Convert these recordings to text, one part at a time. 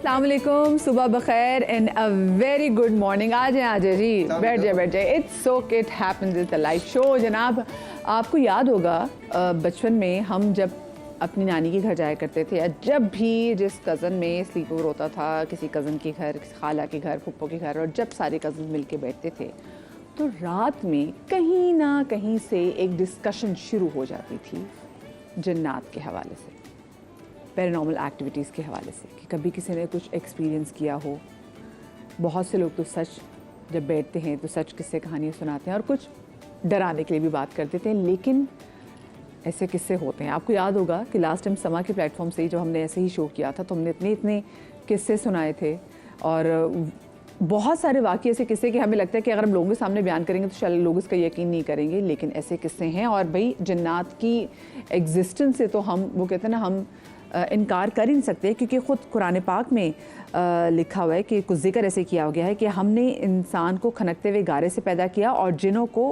अस्सलाम वालेकुम, सुबह बखैर and a very good morning. आ जाए जी, बैठ जाए। It's okay, it happens, it's a live show. जनाब, आपको याद होगा बचपन में हम जब अपनी नानी के घर जाया करते थे, या जब भी जिस कज़न में स्लीप ओवर होता था, किसी कज़न के घर, किसी खाला के घर, फुप्पो के घर, और जब सारे कज़न मिल के बैठते थे तो रात में कहीं ना कहीं से एक डिस्कशन शुरू हो जाती थी जन्नात के हवाले से, पैरानॉर्मल एक्टिविटीज़ के हवाले से, कि कभी किसी ने कुछ एक्सपीरियंस किया हो। बहुत से लोग तो सच जब बैठते हैं तो सच किस्से कहानियाँ सुनाते हैं और कुछ डराने के लिए भी बात करते थे, लेकिन ऐसे किस्से होते हैं। आपको याद होगा कि लास्ट टाइम समा के प्लेटफॉर्म से ही जब हमने ऐसे ही शो किया था तो हमने इतने किस्से सुनाए थे, और बहुत सारे वाक़ये ऐसे किस्से कि हमें लगता है कि अगर हम लोगों के सामने बयान करेंगे तो शायद लोग इसका यकीन नहीं करेंगे, लेकिन ऐसे किस्से हैं। और भाई जन्नात की एग्जिस्टेंस से तो हम, वो कहते हैं ना, हम इनकार कर ही नहीं सकते, क्योंकि ख़ुद कुरान पाक में लिखा हुआ है कि कुछ जिक्र ऐसे किया गया है कि हमने इंसान को खनकते हुए गारे से पैदा किया और जिनों को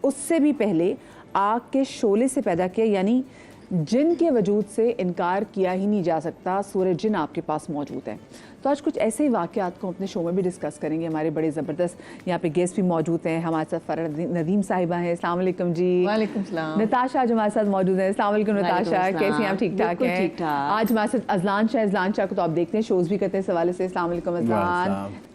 उससे भी पहले आग के शोले से पैदा किया, यानी जिन के वजूद से इनकार किया ही नहीं जा सकता। सूरह जिन आपके पास मौजूद है। तो आज कुछ ऐसे ही वाक़यात को अपने शो में भी डिस्कस करेंगे। हमारे बड़े ज़बरदस्त यहाँ पे गेस्ट भी मौजूद हैं। हमारे साथ फरह नदीम साहिबा हैं, अस्सलाम वालेकुम जी। वालेकुम सलाम। नताशा आज हमारे साथ मौजूद है। अस्सलाम वालेकुम नताशा, कैसी हैं आप? ठीक ठाक हैं? आज हमारे साथ अजलान शाह को तो आप देखते हैं, शोज़ भी करते हैं इस हवाले से। अस्सलाम वालेकुम अजलान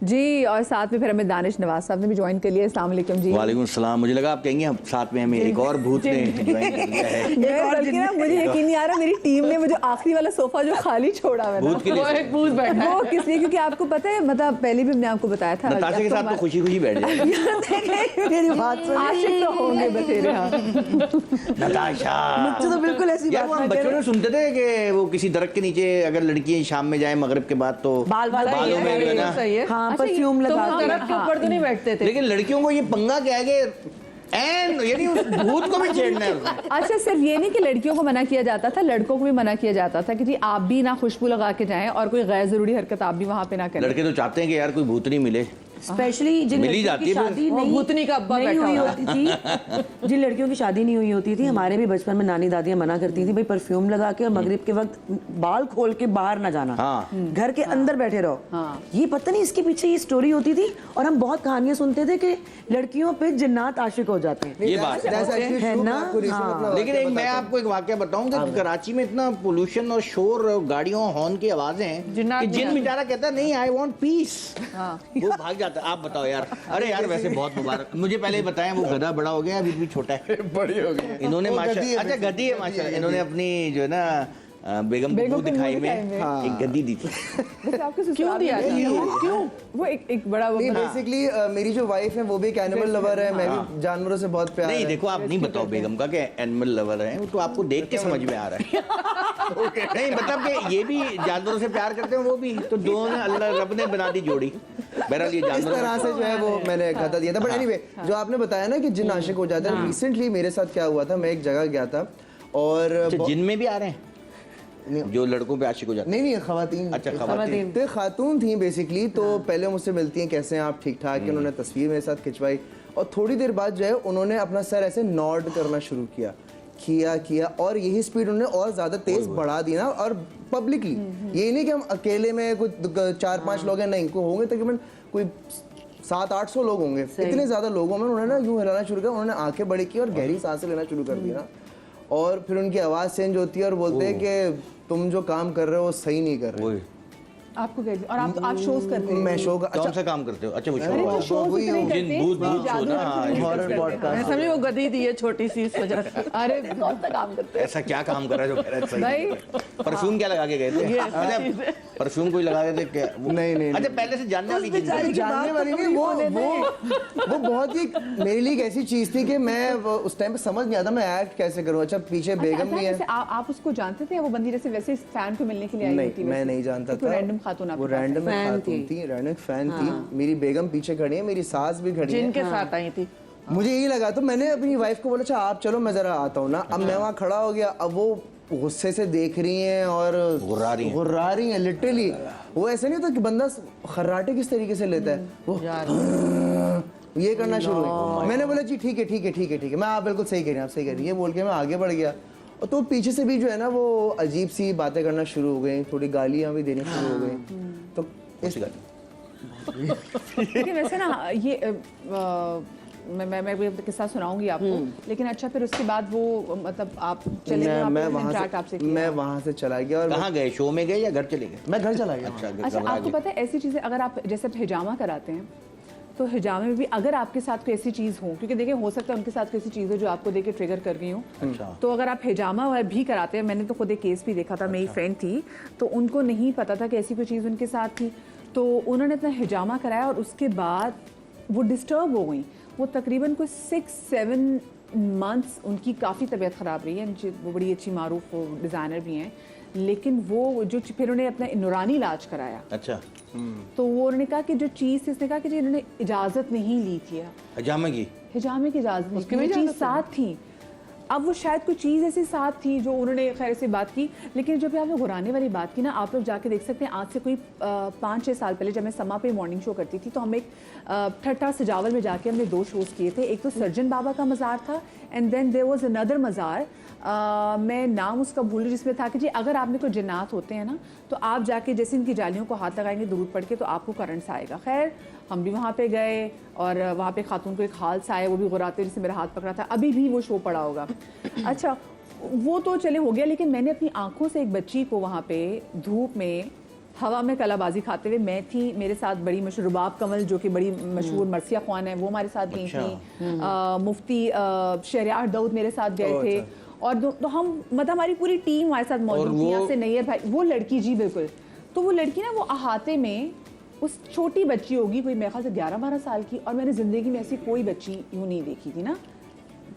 जी। और साथ में फिर हमें दानिश नवाज साहब ने भी ज्वाइन कर लिया। अस्सलाम वालेकुम जी। वालेकुम सलाम। मुझे लगा आप कहेंगे हम साथ में, हमें एक और भूत ने ज्वाइन कर लिया है। मुझे यकीन नहीं आ रहा, मेरी टीम ने मुझे आखिरी वाला सोफा जो खाली छोड़ा है भूत के लिए भूत बैठा है। वो किस लिए? क्योंकि आपको पता है, मतलब पहले भी हमने आपको बताया था, नताशा के साथ तो खुशी खुशी बैठ जाए। मेरी बात सुन, आशिक तो होंगे बतेरे। हाँ नताशा मुझसे तो बिल्कुल ऐसी यार, बात हम बचपन में सुनते थे कि वो किसी दरख्त के नीचे अगर लड़कियां शाम में जाए मगरिब के बाद तो बालों में जो है ना, हाँ, परफ्यूम लगा के दरख्त के ऊपर तो नहीं बैठते थे। लेकिन लड़कियों को ये पंगा क्या है कि यानी उस भूत को भी छेड़ना है उसमें। अच्छा, सिर्फ ये नहीं कि लड़कियों को मना किया जाता था, लड़कों को भी मना किया जाता था कि जी आप भी ना खुशबू लगा के जाएं और कोई गैर जरूरी हरकत आप भी वहाँ पे ना करें। लड़के तो चाहते हैं कि यार कोई भूतनी मिले, स्पेशली जिन मिली लड़कियों की जाती है शादी नहीं हुई होती थी, जिन लड़कियों की शादी नहीं हुई होती थी, हमारे भी बचपन में नानी दादियां मना करती थी, भाई परफ्यूम लगा के और मगरिब के वक्त बाल खोल के बाहर ना जाना, घर के अंदर बैठे रहो। ये पता नहीं इसके पीछे ये स्टोरी होती थी, और हम बहुत कहानियां सुनते थे कि लड़कियों पे जिन्नात आशिक हो जाते हैं। ये बात है ना। लेकिन एक मैं आपको एक वाकया बताऊं कि कराची में इतना पोल्यूशन और शोर, गाड़ियों हॉर्न की आवाजें हैं कि जिन बेचारा कहता है नहीं, आई वांट पीस, वो भाग जाता है। आप बताओ यार। अरे यार, वैसे बहुत मुबारक, मुझे पहले ही बताया वो गधा बड़ा हो गया, अभी भी छोटा है, बड़ी हो गई इन्होंने माशाल्लाह। अच्छा, गधी है माशाल्लाह। इन्होंने अपनी जो है ना बेगम को दिखाई में एक गद्दी दी थी। क्यों दिया? क्यों? वो एक बड़ा बेसिकली मेरी जो वाइफ है वो भी एक एनिमल लवर है, मैं भी जानवरों से बहुत प्यार नहीं, है। देखो आप नहीं बताओ बेगम का कि एनिमल लवर है, तो आपको देख के समझ में आ रहा है। नहीं मतलब कि ये भी जानवरों से प्यार करते हैं, वो भी, तो दोनों अल्लाह रब ने बना दी जोड़ी। बहरहाल ये इस तरह से जो है वो मैंने गधा दिया था। बट एनीवे, जो आपने बताया ना कि जिन आशिक हो जाते हैं, रिसेंटली मेरे साथ क्या हुआ था, मैं एक जगह गया था और जिन में भी आ रहे हैं जो लड़कों पे आशिक हो जाते हैं। नहीं, खवातीन। अच्छा, खवातीन। तो खातून थी बेसिकली, तो पहले मुझसे मिलती हैं, कैसे हैं आप, ठीक ठाक। उन्होंने तस्वीर मेरे साथ खिंचवाई और थोड़ी देर बाद जो है उन्होंने अपना सर ऐसे नॉड करना शुरू किया, और यही स्पीड उन्होंने और ज्यादा तेज बढ़ा दी ना, और पब्लिकली। यही नहीं कि हम अकेले में कुछ 4-5 लोग हैं, नहीं, को होंगे तकरीबन कोई 700-800 लोग होंगे, इतने ज्यादा लोगों में उन्होंने ना यूं हिलाना शुरू किया। उन्होंने आंखें बड़ी की और गहरी सांसें लेना शुरू कर दी ना, और फिर उनकी आवाज़ चेंज होती है और बोलते हैं कि तुम जो काम कर रहे हो वो सही नहीं कर रहे। आपको कह, और आप शोज करते हैं? मैं शो का कौन सा काम करते हो? अच्छा, वो शो हॉरर समझे वो गधी दी है छोटी सी, इस वजह से। अरे कौन सा काम करते हैं? ऐसा क्या काम कर रहा है जो कह रहा है भाई? परफ्यूम क्या लगा के गए थे? अच्छा, परफ्यूम कोई लगा के थे क्या? नहीं। अच्छा, पहले से जानने वाली चीज, जानने वाली नहीं, वो बहुत ही मेरे लिए एक ऐसी चीज थी कि मैं उस टाइम पे समझ नहीं आता मैं एक्ट कैसे करूं। अच्छा, पीछे बेगम भी है। आप उसको जानते थे? वो बंदी जैसे वैसे फैन को मिलने के लिए आई नहीं, थी? मैं नहीं जानता था। रैंडम खातून, वो रैंडम खातून थी, रैंडम फैन थी। मेरी बेगम पीछे खड़ी है, मेरी सास भी खड़ी है, जिनके साथ आई थी। मुझे यही लगा, तो मैंने अपनी वाइफ को बोला अच्छा आप चलो मैं जरा आता हूँ ना। अब मैं वहाँ खड़ा हो गया, अब वो गुस्से से देख रही हैं और गुर्रा रही हैं लिटरली। वो ऐसे नहीं होता कि बंदा खर्राटे किस तरीके से लेता है, वो ये करना शुरू हुई। मैंने बोला जी ठीक है, मैं आप बिल्कुल सही कह रही हैं, आप सही कह रही हैं, ये बोल के मैं आगे बढ़ गया और तो पीछे से भी जो है ना वो अजीब सी बातें करना शुरू हो गई, थोड़ी गालियां भी देनी शुरू हो गई। तो इस लेकिन वैसे ना ये मैं भी किस्सा सुनाऊंगी आपको, लेकिन अच्छा फिर उसके बाद वो मतलब आप चले गए, मैं वहाँ से चला गया। और कहाँ गए, शो में गए या घर चले गए? मैं घर चला गया। अच्छा आपको पता है ऐसी चीजें अगर आप जैसे हिजामा कराते हैं तो हिजामे में भी अगर आपके साथ कोई ऐसी चीज़ हो, क्योंकि देखिए हो सकता है उनके साथ कोई ऐसी चीज़ हो जो आपको देख के ट्रिगर कर गई हो, तो अगर आप हिजामा भी कराते हैं, मैंने तो खुद एक केस भी देखा था, मेरी फ्रेंड थी तो उनको नहीं पता था कि ऐसी कोई चीज़ उनके साथ थी, तो उन्होंने अपना हिजामा कराया और उसके बाद वो डिस्टर्ब हो गई। वो तकरीबन कोई 6-7 मंथ्स उनकी काफ़ी तबीयत ख़राब रही है। वो बड़ी अच्छी मारूफ डिज़ाइनर भी हैं, लेकिन वो जो फिर उन्हें अपना नूरानी इलाज कराया। अच्छा। तो वो उन्होंने कहा कि जो चीज़ थी, इसने कहा कि जी इन्होंने इजाज़त नहीं ली थी हिजामे की इजाज़त नहीं, वो चीज़ साथ थी। अब वो शायद कोई चीज़ ऐसी साथ थी जो उन्होंने खैर से बात की, लेकिन जब आपने घुराने वाली बात की ना, आप लोग जाके देख सकते हैं आज से कोई 5-6 साल पहले जब मैं समा पे मॉर्निंग शो करती थी तो हम एक ठट्टा सजावल में जाके हमने 2 शोज़ किए थे। एक तो सर्जन बाबा का मज़ार था and then there was another मज़ार, मैं नाम उसका भूल रही, जिसमें था कि जी अगर आप में कोई जिन्नात होते हैं ना तो आप जाके जैसे इनकी जालियों को हाथ लगाएंगे दुरूद पढ़ के तो आपको करंट आएगा। खैर हम भी वहाँ पे गए और वहाँ पे खातून को एक हाल सा आया, वो भी गुराते जिससे मेरा हाथ पकड़ा था, अभी भी वो शो पड़ा होगा। अच्छा वो तो चले हो गया, लेकिन मैंने अपनी आंखों से एक बच्ची को वहाँ पे धूप में हवा में कलाबाजी खाते हुए, मैं थी, मेरे साथ बड़ी मशहूर रुबाब कमल जो कि बड़ी मशहूर मरसिया ख्वान है वो हमारे साथ गई थी, मुफ्ती शहरियार दाऊद मेरे साथ गए थे और तो हम मतलब हमारी पूरी टीम हमारे साथ मौजूद थी। यहाँ से नैयर भाई वो लड़की, जी बिल्कुल, तो वो लड़की ना वो अहाते में उस छोटी बच्ची होगी कोई मेरे ख्याल से 11-12 साल की, और मैंने ज़िंदगी में ऐसी कोई बच्ची यूँ नहीं देखी थी ना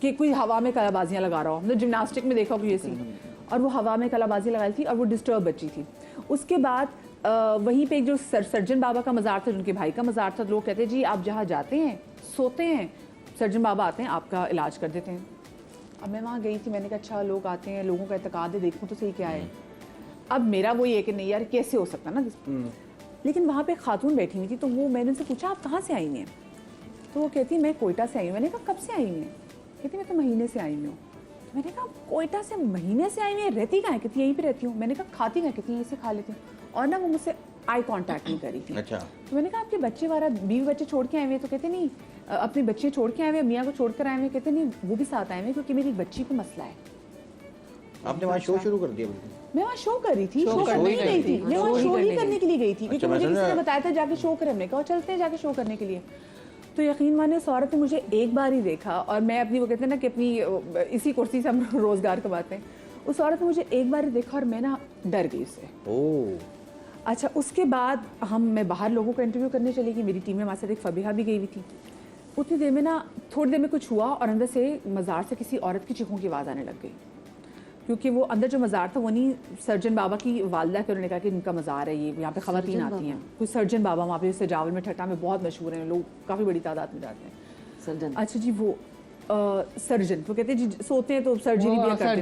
कि कोई हवा में कलाबाजियाँ लगा रहा हो, मतलब जिम्नास्टिक में देखा कोई ऐसी, और वो हवा में कलाबाजी लगाई थी और वो डिस्टर्ब बच्ची थी। उसके बाद वहीं पे एक जो सर्जन बाबा का मज़ार था, जिनके भाई का मज़ार था, लोग कहते हैं जी आप जहाँ जाते हैं सोते हैं, सर्जन बाबा आते हैं आपका इलाज कर देते हैं। अब मैं वहाँ गई थी, मैंने कहा अच्छा लोग आते हैं, लोगों का एतकाद है, देखूँ तो सही क्या है। अब मेरा वो ये कि नहीं यार कैसे हो सकता ना, लेकिन वहाँ पे खातून बैठी हुई थी तो वो मैंने उनसे पूछा आप कहाँ से आई हैं, तो वो कहती मैं कोयटा से आई हूँ। मैंने कहा कब से आई हैं, कहती मैं तो महीने से आई हूँ। तो मैंने कहा कोयटा से महीने से आई हुई है, रहती कहाँ है, कहती यहीं पे रहती हूँ। मैंने कहा खाती कहाँ, कहती यहीं से खा लेती हूँ। और ना वो मुझसे आई कांटेक्ट नहीं करी थी। अच्छा। तो मैंने कहा आपके बच्चे वाला बीवी बच्चे छोड़ के आए हुए, तो कहते नहीं अपने बच्चे छोड़ के आए हुए, मियाँ को छोड़ कर आए हुए, कहते नहीं वो भी साथ आए हुए क्योंकि मेरी बच्ची को मसला है। आपने वहाँ शो शुरू कर दिया? मैं वहाँ शो कर रही थी, शो करने ही गई थी, मैं वहाँ शो ही करने के लिए गई थी क्योंकि मुझे किसी ने बताया था जाके शो करें। हमने कहा चलते हैं जाके शो करने के लिए। तो यकीन माने उस औरत ने मुझे एक बार ही देखा, और मैं अपनी वो कहते हैं ना कि अपनी इसी कुर्सी से हम रोजगार कमाते हैं, उस औरत ने मुझे एक बार ही देखा और मैं ना डर गई उससे। अच्छा उसके बाद मैं बाहर लोगों का इंटरव्यू करने चली गई, मेरी टीम में हमारे साथ एक फबीहा भी गई हुई थी। उतनी देर में ना थोड़ी देर में कुछ हुआ और अंदर से मज़ार से किसी औरत की चीखों की आवाज़ आने लग गई, क्योंकि वो अंदर जो मज़ार था वो नहीं सर्जन बाबा की वालदा के, उन्होंने कहा कि इनका मज़ार है, ये यहाँ पे ख़वातीन आती हैं, कुछ सर्जन बाबा वहाँ पे सजावल में ठट्टा में बहुत मशहूर हैं, लोग काफ़ी बड़ी तादाद में जाते हैं। सर्जन, अच्छा जी वो सर्जन, वो कहते हैं जी सोते हैं तो सर्जरी भी करते हैं,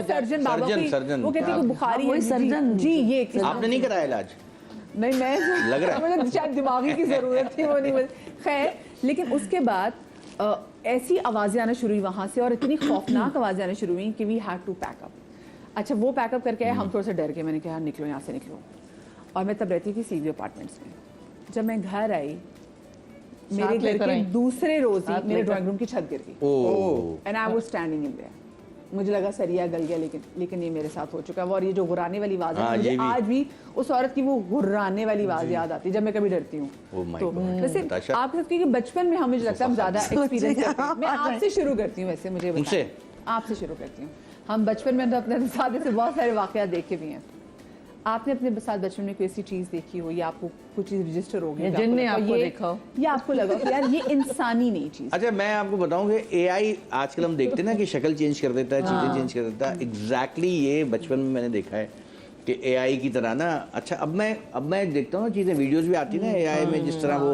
सर्जन बाबा वो कहते हैं बुखारी है सर्जन जी। ये आपने नहीं कराया इलाज? नहीं मैं लग रहा है मुझे शायद दिमागी की ज़रूरत थी, वो नहीं खैर। लेकिन उसके बाद ऐसी आवाज़ें आना शुरू हुई वहाँ से, और इतनी खौफनाक आवाज़ें आना शुरू हुई कि we had to pack up. अच्छा वो पैकअप करके आए, हम थोड़ा सा डर गए, मैंने कहा निकलो यहाँ से निकलो। और मैं तब रहती थी सीवी अपार्टमेंट्स में। जब मैं घर आई मेरे घर के दूसरे रोज ही मेरे ड्राइंग रूम की छत गिर गई and I was standing in their. मुझे लगा सरिया गल गया, लेकिन ये मेरे साथ हो चुका है। और ये जो गुर्राने वाली आवाज़ है, मुझे आज भी उस औरत की वो गुर्राने वाली आवाज़ याद आती है जब मैं कभी डरती हूँ। तो वैसे आपके साथ क्योंकि बचपन में मुझे लगता है हम ज़्यादा एक्सपीरियंस करते हैं। मैं आपसे शुरू करती हूँ, वैसे मुझे बताएं, आपसे शुरू करती हूँ। हम बचपन में तो अपने साथ ऐसे बहुत सारे वाक़यात देखे भी हैं। आपने अपने साथ बचपन में कोई ऐसी चीज़ देखी हो या आपको कुछ चीज़ रजिस्टर हो गई जिनने आपको देखा हो या आपको लगा कि यार ये इंसानी नहीं चीज़? अच्छा मैं आपको बताऊं कि एआई आजकल हम देखते हैं ना कि शक्ल चेंज कर देता है, चीज़ें चेंज कर देता है। एग्जैक्टली ये बचपन में मैंने देखा है कि एआई की तरह ना। अच्छा अब मैं देखता हूँ चीज़ें, वीडियोस भी आती है ना एआई में, जिस तरह वो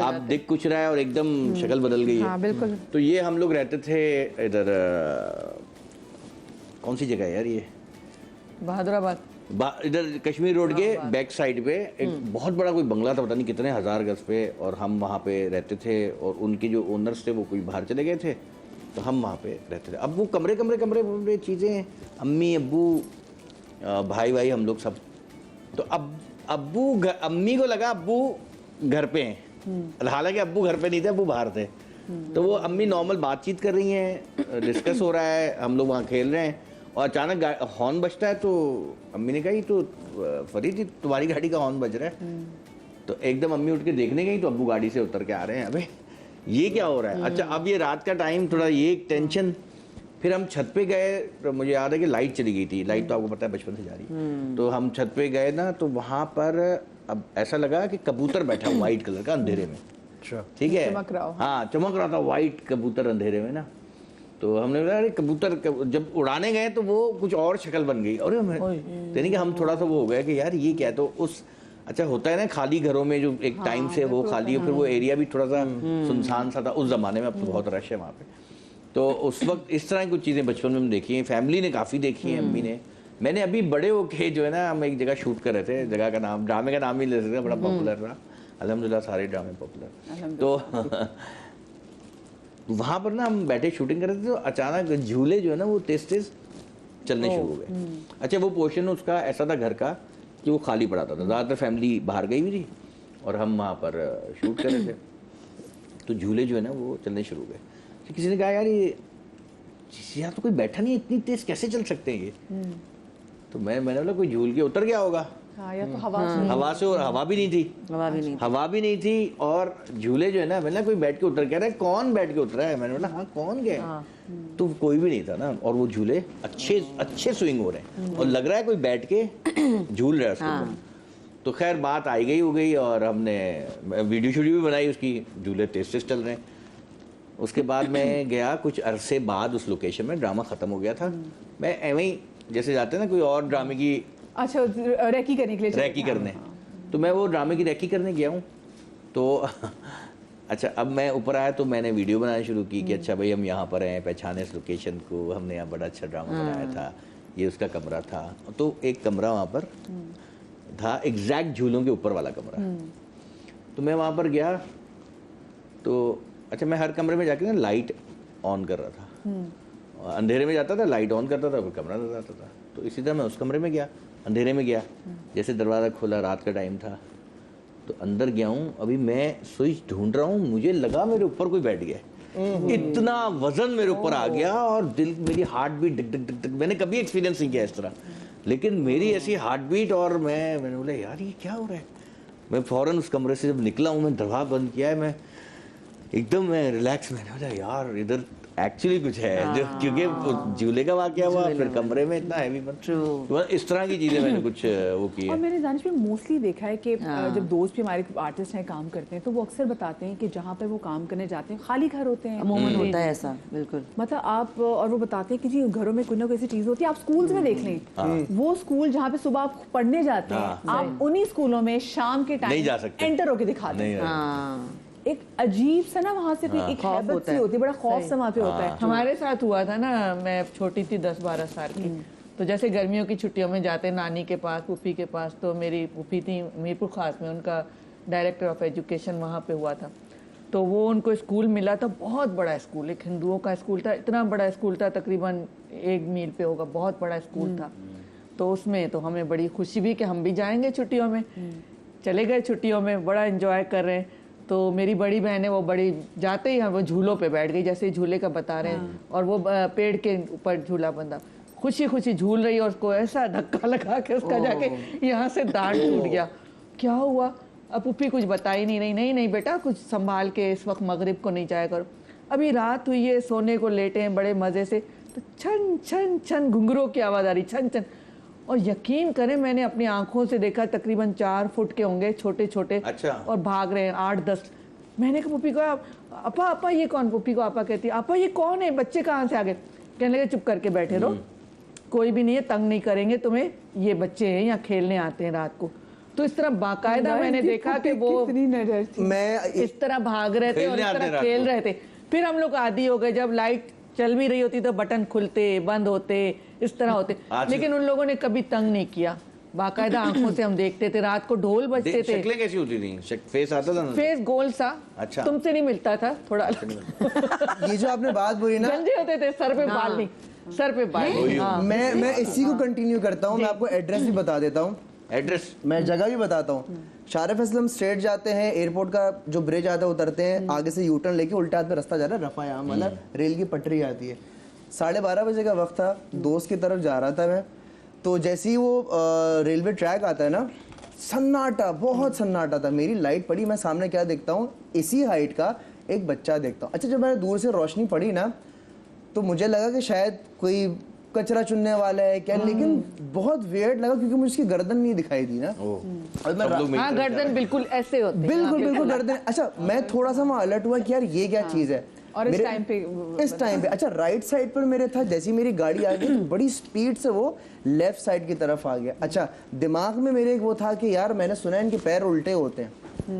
आप दिख कुछ रहा है और एकदम शक्ल बदल गई है। बिल्कुल। तो ये हम लोग रहते थे इधर, कौन सी जगह है यार ये, बहादुराबाद, इधर कश्मीर रोड के बैक साइड पे एक बहुत बड़ा कोई बंगला था, पता नहीं कितने हजार गज पे, और हम वहाँ पे रहते थे। और उनके जो ओनर्स थे वो कोई बाहर चले गए थे, तो हम वहाँ पे रहते थे। अब वो कमरे चीज़ें, अम्मी अब्बू भाई हम लोग सब। तो अब अम्मी को लगा अब्बू घर पे हैं, हालांकि अब्बू घर पे नहीं थे, अब्बू बाहर थे। तो वो अम्मी नॉर्मल बातचीत कर रही हैं, डिस्कस हो रहा है, हम लोग वहाँ खेल रहे हैं, और अचानक हॉर्न बजता है। तो अम्मी ने कहा ये तो फरीद, तुम्हारी गाड़ी का हॉर्न बज रहा है। तो एकदम अम्मी उठ के देखने गई तो अब्बू गाड़ी से उतर के आ रहे हैं। अबे ये क्या हो रहा है? अच्छा, अब ये रात का टाइम, थोड़ा ये एक टेंशन। फिर हम छत पे गए, तो मुझे याद है कि लाइट चली गई थी। लाइट तो आपको पता है बचपन से जा रही है। तो हम छत पे गए ना, तो वहाँ पर अब ऐसा लगा कि कबूतर बैठा व्हाइट कलर का अंधेरे में। ठीक है, चमक रहा हो। हाँ, चमक रहा था व्हाइट कबूतर अंधेरे में ना। तो हमने बोला अरे कबूतर, जब उड़ाने गए तो वो कुछ और शक्ल बन गई। और यानी कि हम थोड़ा सा वो हो गया कि यार ये क्या है। तो उस, अच्छा होता है ना खाली घरों में जो एक टाइम से वो खाली है, फिर वो एरिया भी थोड़ा सा सुनसान सा था उस जमाने में। अब तो बहुत रश है वहाँ पे। तो उस वक्त इस तरह की कुछ चीज़ें बचपन में देखी हैं, फैमिली ने काफ़ी देखी हैं, अम्मी ने। मैंने अभी बड़े होके जो है ना, हम एक जगह शूट कर रहे थे, जगह का नाम, ड्रामे का नाम ही ले सकते, बड़ा पॉपुलर रहा अल्हम्दुलिल्लाह, सारे ड्रामे पॉपुलर। तो वहाँ पर ना हम बैठे शूटिंग कर रहे थे, तो अचानक झूले जो है ना वो तेज चलने शुरू हो गए। अच्छा, वो पोर्शन उसका ऐसा था घर का कि वो खाली पड़ा था, ज़्यादातर फैमिली बाहर गई हुई थी और हम वहाँ पर शूट कर रहे थे। तो झूले जो है ना वो चलने शुरू हो गए। तो किसी ने कहा यार ये यहाँ तो कोई बैठा नहीं, इतनी तेज कैसे चल सकते हैं ये? तो मैंने बोला कोई झूल के उतर गया होगा। हाँ, या तो हवा से, और हवा भी नहीं थी और झूले जो है ना, मैंने कोई बैठ के उतर, कह रहा है कौन बैठ के उतरा है? मैंने बोला हाँ कौन गया? तो कोई भी नहीं था ना, और वो झूले अच्छे स्विंग हो रहे हैं और लग रहा है कोई बैठ के झूल रहा है उसके। तो खैर बात आई गई हो गई और हमने वीडियो भी बनाई उसकी, झूले तेज चल रहे हैं। उसके बाद मैं गया कुछ अरसे बाद उस लोकेशन में, ड्रामा खत्म हो गया था। मैं एवं ही जैसे जाते हैं ना कोई और ड्रामे की, अच्छा रैकी करने के लिए, रैकी करने, तो मैं वो ड्रामे की रैकी करने गया हूँ। तो अच्छा, अब मैं ऊपर आया तो मैंने वीडियो बनाना शुरू की कि अच्छा भाई हम यहाँ पर हैं, पहचाने इस लोकेशन को, हमने यहाँ बड़ा अच्छा ड्रामा बनाया था, ये उसका कमरा था। तो एक कमरा वहाँ पर था, एग्जैक्ट झूलों के ऊपर वाला कमरा। तो मैं वहाँ पर गया, तो अच्छा मैं हर कमरे में जाके ना लाइट ऑन कर रहा था, अंधेरे में जाता था लाइट ऑन करता था, फिर कमरा नजर आता था। तो इसी तरह मैं उस कमरे में गया, अंधेरे में गया, जैसे दरवाज़ा खोला, रात का टाइम था, तो अंदर गया हूँ। अभी मैं स्विच ढूंढ रहा हूँ, मुझे लगा मेरे ऊपर कोई बैठ गया। इतना वजन मेरे ऊपर आ गया और दिल, मेरी हार्ट बीट डिक डिक डिक डिक, मैंने कभी एक्सपीरियंस नहीं किया इस तरह, लेकिन मेरी ऐसी हार्ट बीट। और मैंने बोला यार ये क्या हो रहा है? मैं फ़ौरन उस कमरे से जब निकला हूँ, मैं दरवाज़ा बंद किया है, मैं एकदम मैं रिलैक्स, मैंने बोला यार इधर एक्चुअली कुछ है, जो क्योंकि झूले का वाकया हुआ, फिर कमरे में इतना हैवी तो इस तरह की चीजें मैंने कुछ वो की है। और मैंने दानिश में मोस्टली देखा है कि जब दोस्त भी हमारे आर्टिस्ट हैं, काम करते हैं, तो वो अक्सर बताते हैं कि जहाँ पे वो काम करने जाते हैं खाली घर होते हैं, अमूमन होता है ऐसा, बिल्कुल। मतलब आप, और वो बताते हैं कि जी घरों में कोई ना कोई ऐसी चीज होती है। आप स्कूल्स में देख लें, वो स्कूल जहाँ पे सुबह आप पढ़ने जाते हैं, आप उन्हीं स्कूलों में शाम के टाइम नहीं जा सकते, एंटर होके दिखाते हैं। एक अजीब सा ना वहाँ से एक हैबिट सी होती है, बड़ा खौफ सा वहाँ पे होता है। हमारे साथ हुआ था ना, मैं छोटी थी 10-12 साल की, तो जैसे गर्मियों की छुट्टियों में जाते नानी के पास, पुप्पी के पास, तो मेरी पुप्पी थी मीरपुर खास में, उनका डायरेक्टर ऑफ एजुकेशन वहाँ पे हुआ था। तो वो उनको स्कूल मिला था, बहुत बड़ा स्कूल, एक हिंदुओं का स्कूल था, इतना बड़ा स्कूल था, तकरीबन 1 मील पे होगा, बहुत बड़ा स्कूल था। तो उसमें तो हमें बड़ी खुशी भी कि हम भी जाएंगे छुट्टियों में। चले गए छुट्टियों में, बड़ा एंजॉय कर रहे हैं। तो मेरी बड़ी बहन है, वो बड़ी जाते ही वो झूलों पे बैठ गई, जैसे झूले का बता रहे हैं, और वो पेड़ के ऊपर झूला बंधा, खुशी खुशी झूल रही, और उसको ऐसा धक्का लगा के उसका जाके यहाँ से दांत टूट गया। क्या हुआ? अब पुप्पी कुछ बता ही नहीं रही, नहीं बेटा कुछ संभाल के, इस वक्त मगरिब को नहीं जाया करो। अभी रात हुई है, सोने को लेटे हैं बड़े मजे से, तो छन छन छन घुंघरों की आवाज आ रही, छन छन। और यकीन करें मैंने अपनी आंखों से देखा, तकरीबन 4 फुट के होंगे, छोटे छोटे। अच्छा। और भाग रहे हैं 8-10। मैंने कहा पुप्पी को, अपा अपा ये कौन? पुप्पी को आपा कहती है, अपा ये कौन है? बच्चे कहाँ से आ गए? कहने लगे चुप करके बैठे रहो, कोई भी नहीं है, तंग नहीं करेंगे तुम्हें, ये बच्चे हैं यहाँ खेलने आते हैं रात को। तो इस तरह बाकायदा मैंने देखा कि वो मैं इस तरह भाग रहे थे और इस तरह खेल रहे थे। फिर हम लोग आदी हो गए, जब लाइट चल भी रही होती तो बटन खुलते बंद होते, इस तरह होते, लेकिन उन लोगों ने कभी तंग नहीं किया। बाकायदा आंखों से हम देखते थे, रात को ढोल बजते थे। शक्लें कैसी होती थी? फेस आता था ना? फेस गोल सा। अच्छा। तुमसे नहीं मिलता था थोड़ा। ये जो आपने बात बोली ना, गंजे होते थे, सर पे बाल नहीं, सर पे बाल नहीं। हाँ। मैं इसी को कंटिन्यू करता हूँ। मैं आपको एड्रेस भी बता देता हूँ, एड्रेस मैं जगह भी बताता हूँ। शारिफ असलम स्ट्रेट जाते हैं, एयरपोर्ट का जो ब्रिज आता है उतरते हैं, आगे से यूटर्न लेके उल्टे हाथ पे रास्ता जा रहा है, रफायाम वाला रेल की पटरी आती है। 12:30 बजे का वक्त था, दोस्त की तरफ जा रहा था मैं, तो जैसे ही वो रेलवे ट्रैक आता है ना, सन्नाटा, बहुत सन्नाटा था। मेरी लाइट पड़ी, मैं सामने क्या देखता हूँ, इसी हाइट का एक बच्चा देखता हूँ। अच्छा, जब मैंने दूर से रोशनी पड़ी ना, तो मुझे लगा कि शायद कोई कचरा चुनने वाला है क्या, लेकिन बहुत वियर्ड लगा क्योंकि मुझे उसकी गर्दन नहीं दिखाई दी ना। और मैं हाँ, गर्दन बिल्कुल ऐसे होते हैं। बिल्कुल गर्दन। अच्छा, मैं थोड़ा सा वहाँ अलर्ट हुआ कि यार ये क्या चीज़ है। और इस टाइम पे अच्छा, राइट साइड पर मेरे था, जैसी मेरी गाड़ी आ गई तो बड़ी स्पीड से वो लेफ्ट साइड की तरफ आ गया। अच्छा, दिमाग में मेरे एक वो था कि यार मैंने सुना है इनके पैर उल्टे होते हैं,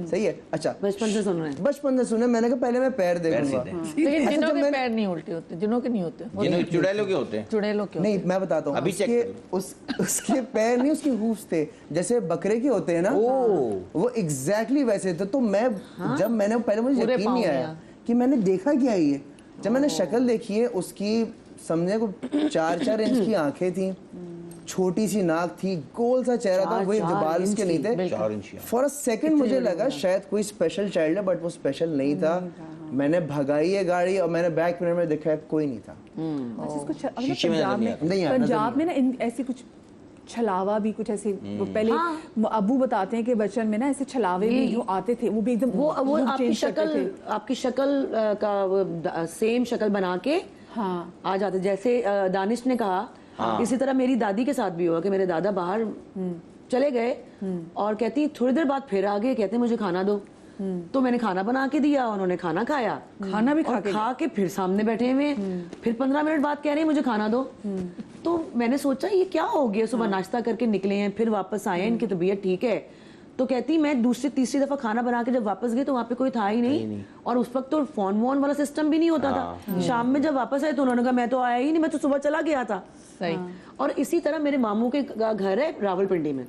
सही है। अच्छा, बचपन से सुन रहे हैं। बचपन से सुने, मैंने कहा पहले मैं पैर देखूंगा। लेकिन जिनों के पैर नहीं उल्टे होते, जिनों के नहीं होते, चुड़ैलों के होते हैं। चुड़ैलों के नहीं, मैं बताता हूँ, अभी चेक उसके पैर नहीं, उसके हूफ्स थे जैसे बकरे के होते हैं ना, वो एग्जैक्टली वैसे थे। तो मैं जब मैंने पहले, मुझे यकीन नहीं आया कि मैंने देखा क्या ये। जब मैंने शक्ल देखी है उसकी, समझे को 4-4 इंच की आंखें थी, छोटी सी नाक थी, गोल सा चेहरा था, वही बाल उसके नहीं थे। 4 इंच। फॉर अ सेकंड मुझे लगा शायद कोई स्पेशल चाइल्ड है, बट वो स्पेशल नहीं था। मैंने भगाई है गाड़ी और मैंने बैक मिरर में देखा कोई नहीं था। शीशे में नजर नहीं आया। पंजाब में ना ऐसी कुछ छलावा भी कुछ ऐसे पहले अबू बताते हैं कि बचपन में ना ऐसे छलावे भी जो आते थे, वो भी एकदम वो आपकी change करते थे। आपकी शक्ल का सेम शक्ल बना के आ जाते। जैसे दानिश ने कहा, इसी तरह मेरी दादी के साथ भी हुआ कि मेरे दादा बाहर चले गए और कहती थोड़ी देर बाद फिर आ गए, कहते मुझे खाना दो। तो मैंने खाना बना के दिया, उन्होंने खाना खाया, खाना भी खा के फिर सामने बैठे हुए, फिर 15 मिनट बाद कह रहे हैं मुझे खाना दो। तो मैंने सोचा ये क्या हो गया, सुबह नाश्ता करके निकले हैं, फिर वापस आए, इनकी तबीयत ठीक है। तो कहती मैं दूसरी तीसरी दफा खाना बना के जब वापस गई तो वहाँ पे कोई था ही नहीं। और उस वक्त तो फोन वोन वाला सिस्टम भी नहीं होता था। शाम में जब वापस आए तो उन्होंने कहा मैं तो आया ही नहीं, मैं तो सुबह चला गया था। सही। और इसी तरह मेरे मामू के घर है रावलपिंडी में,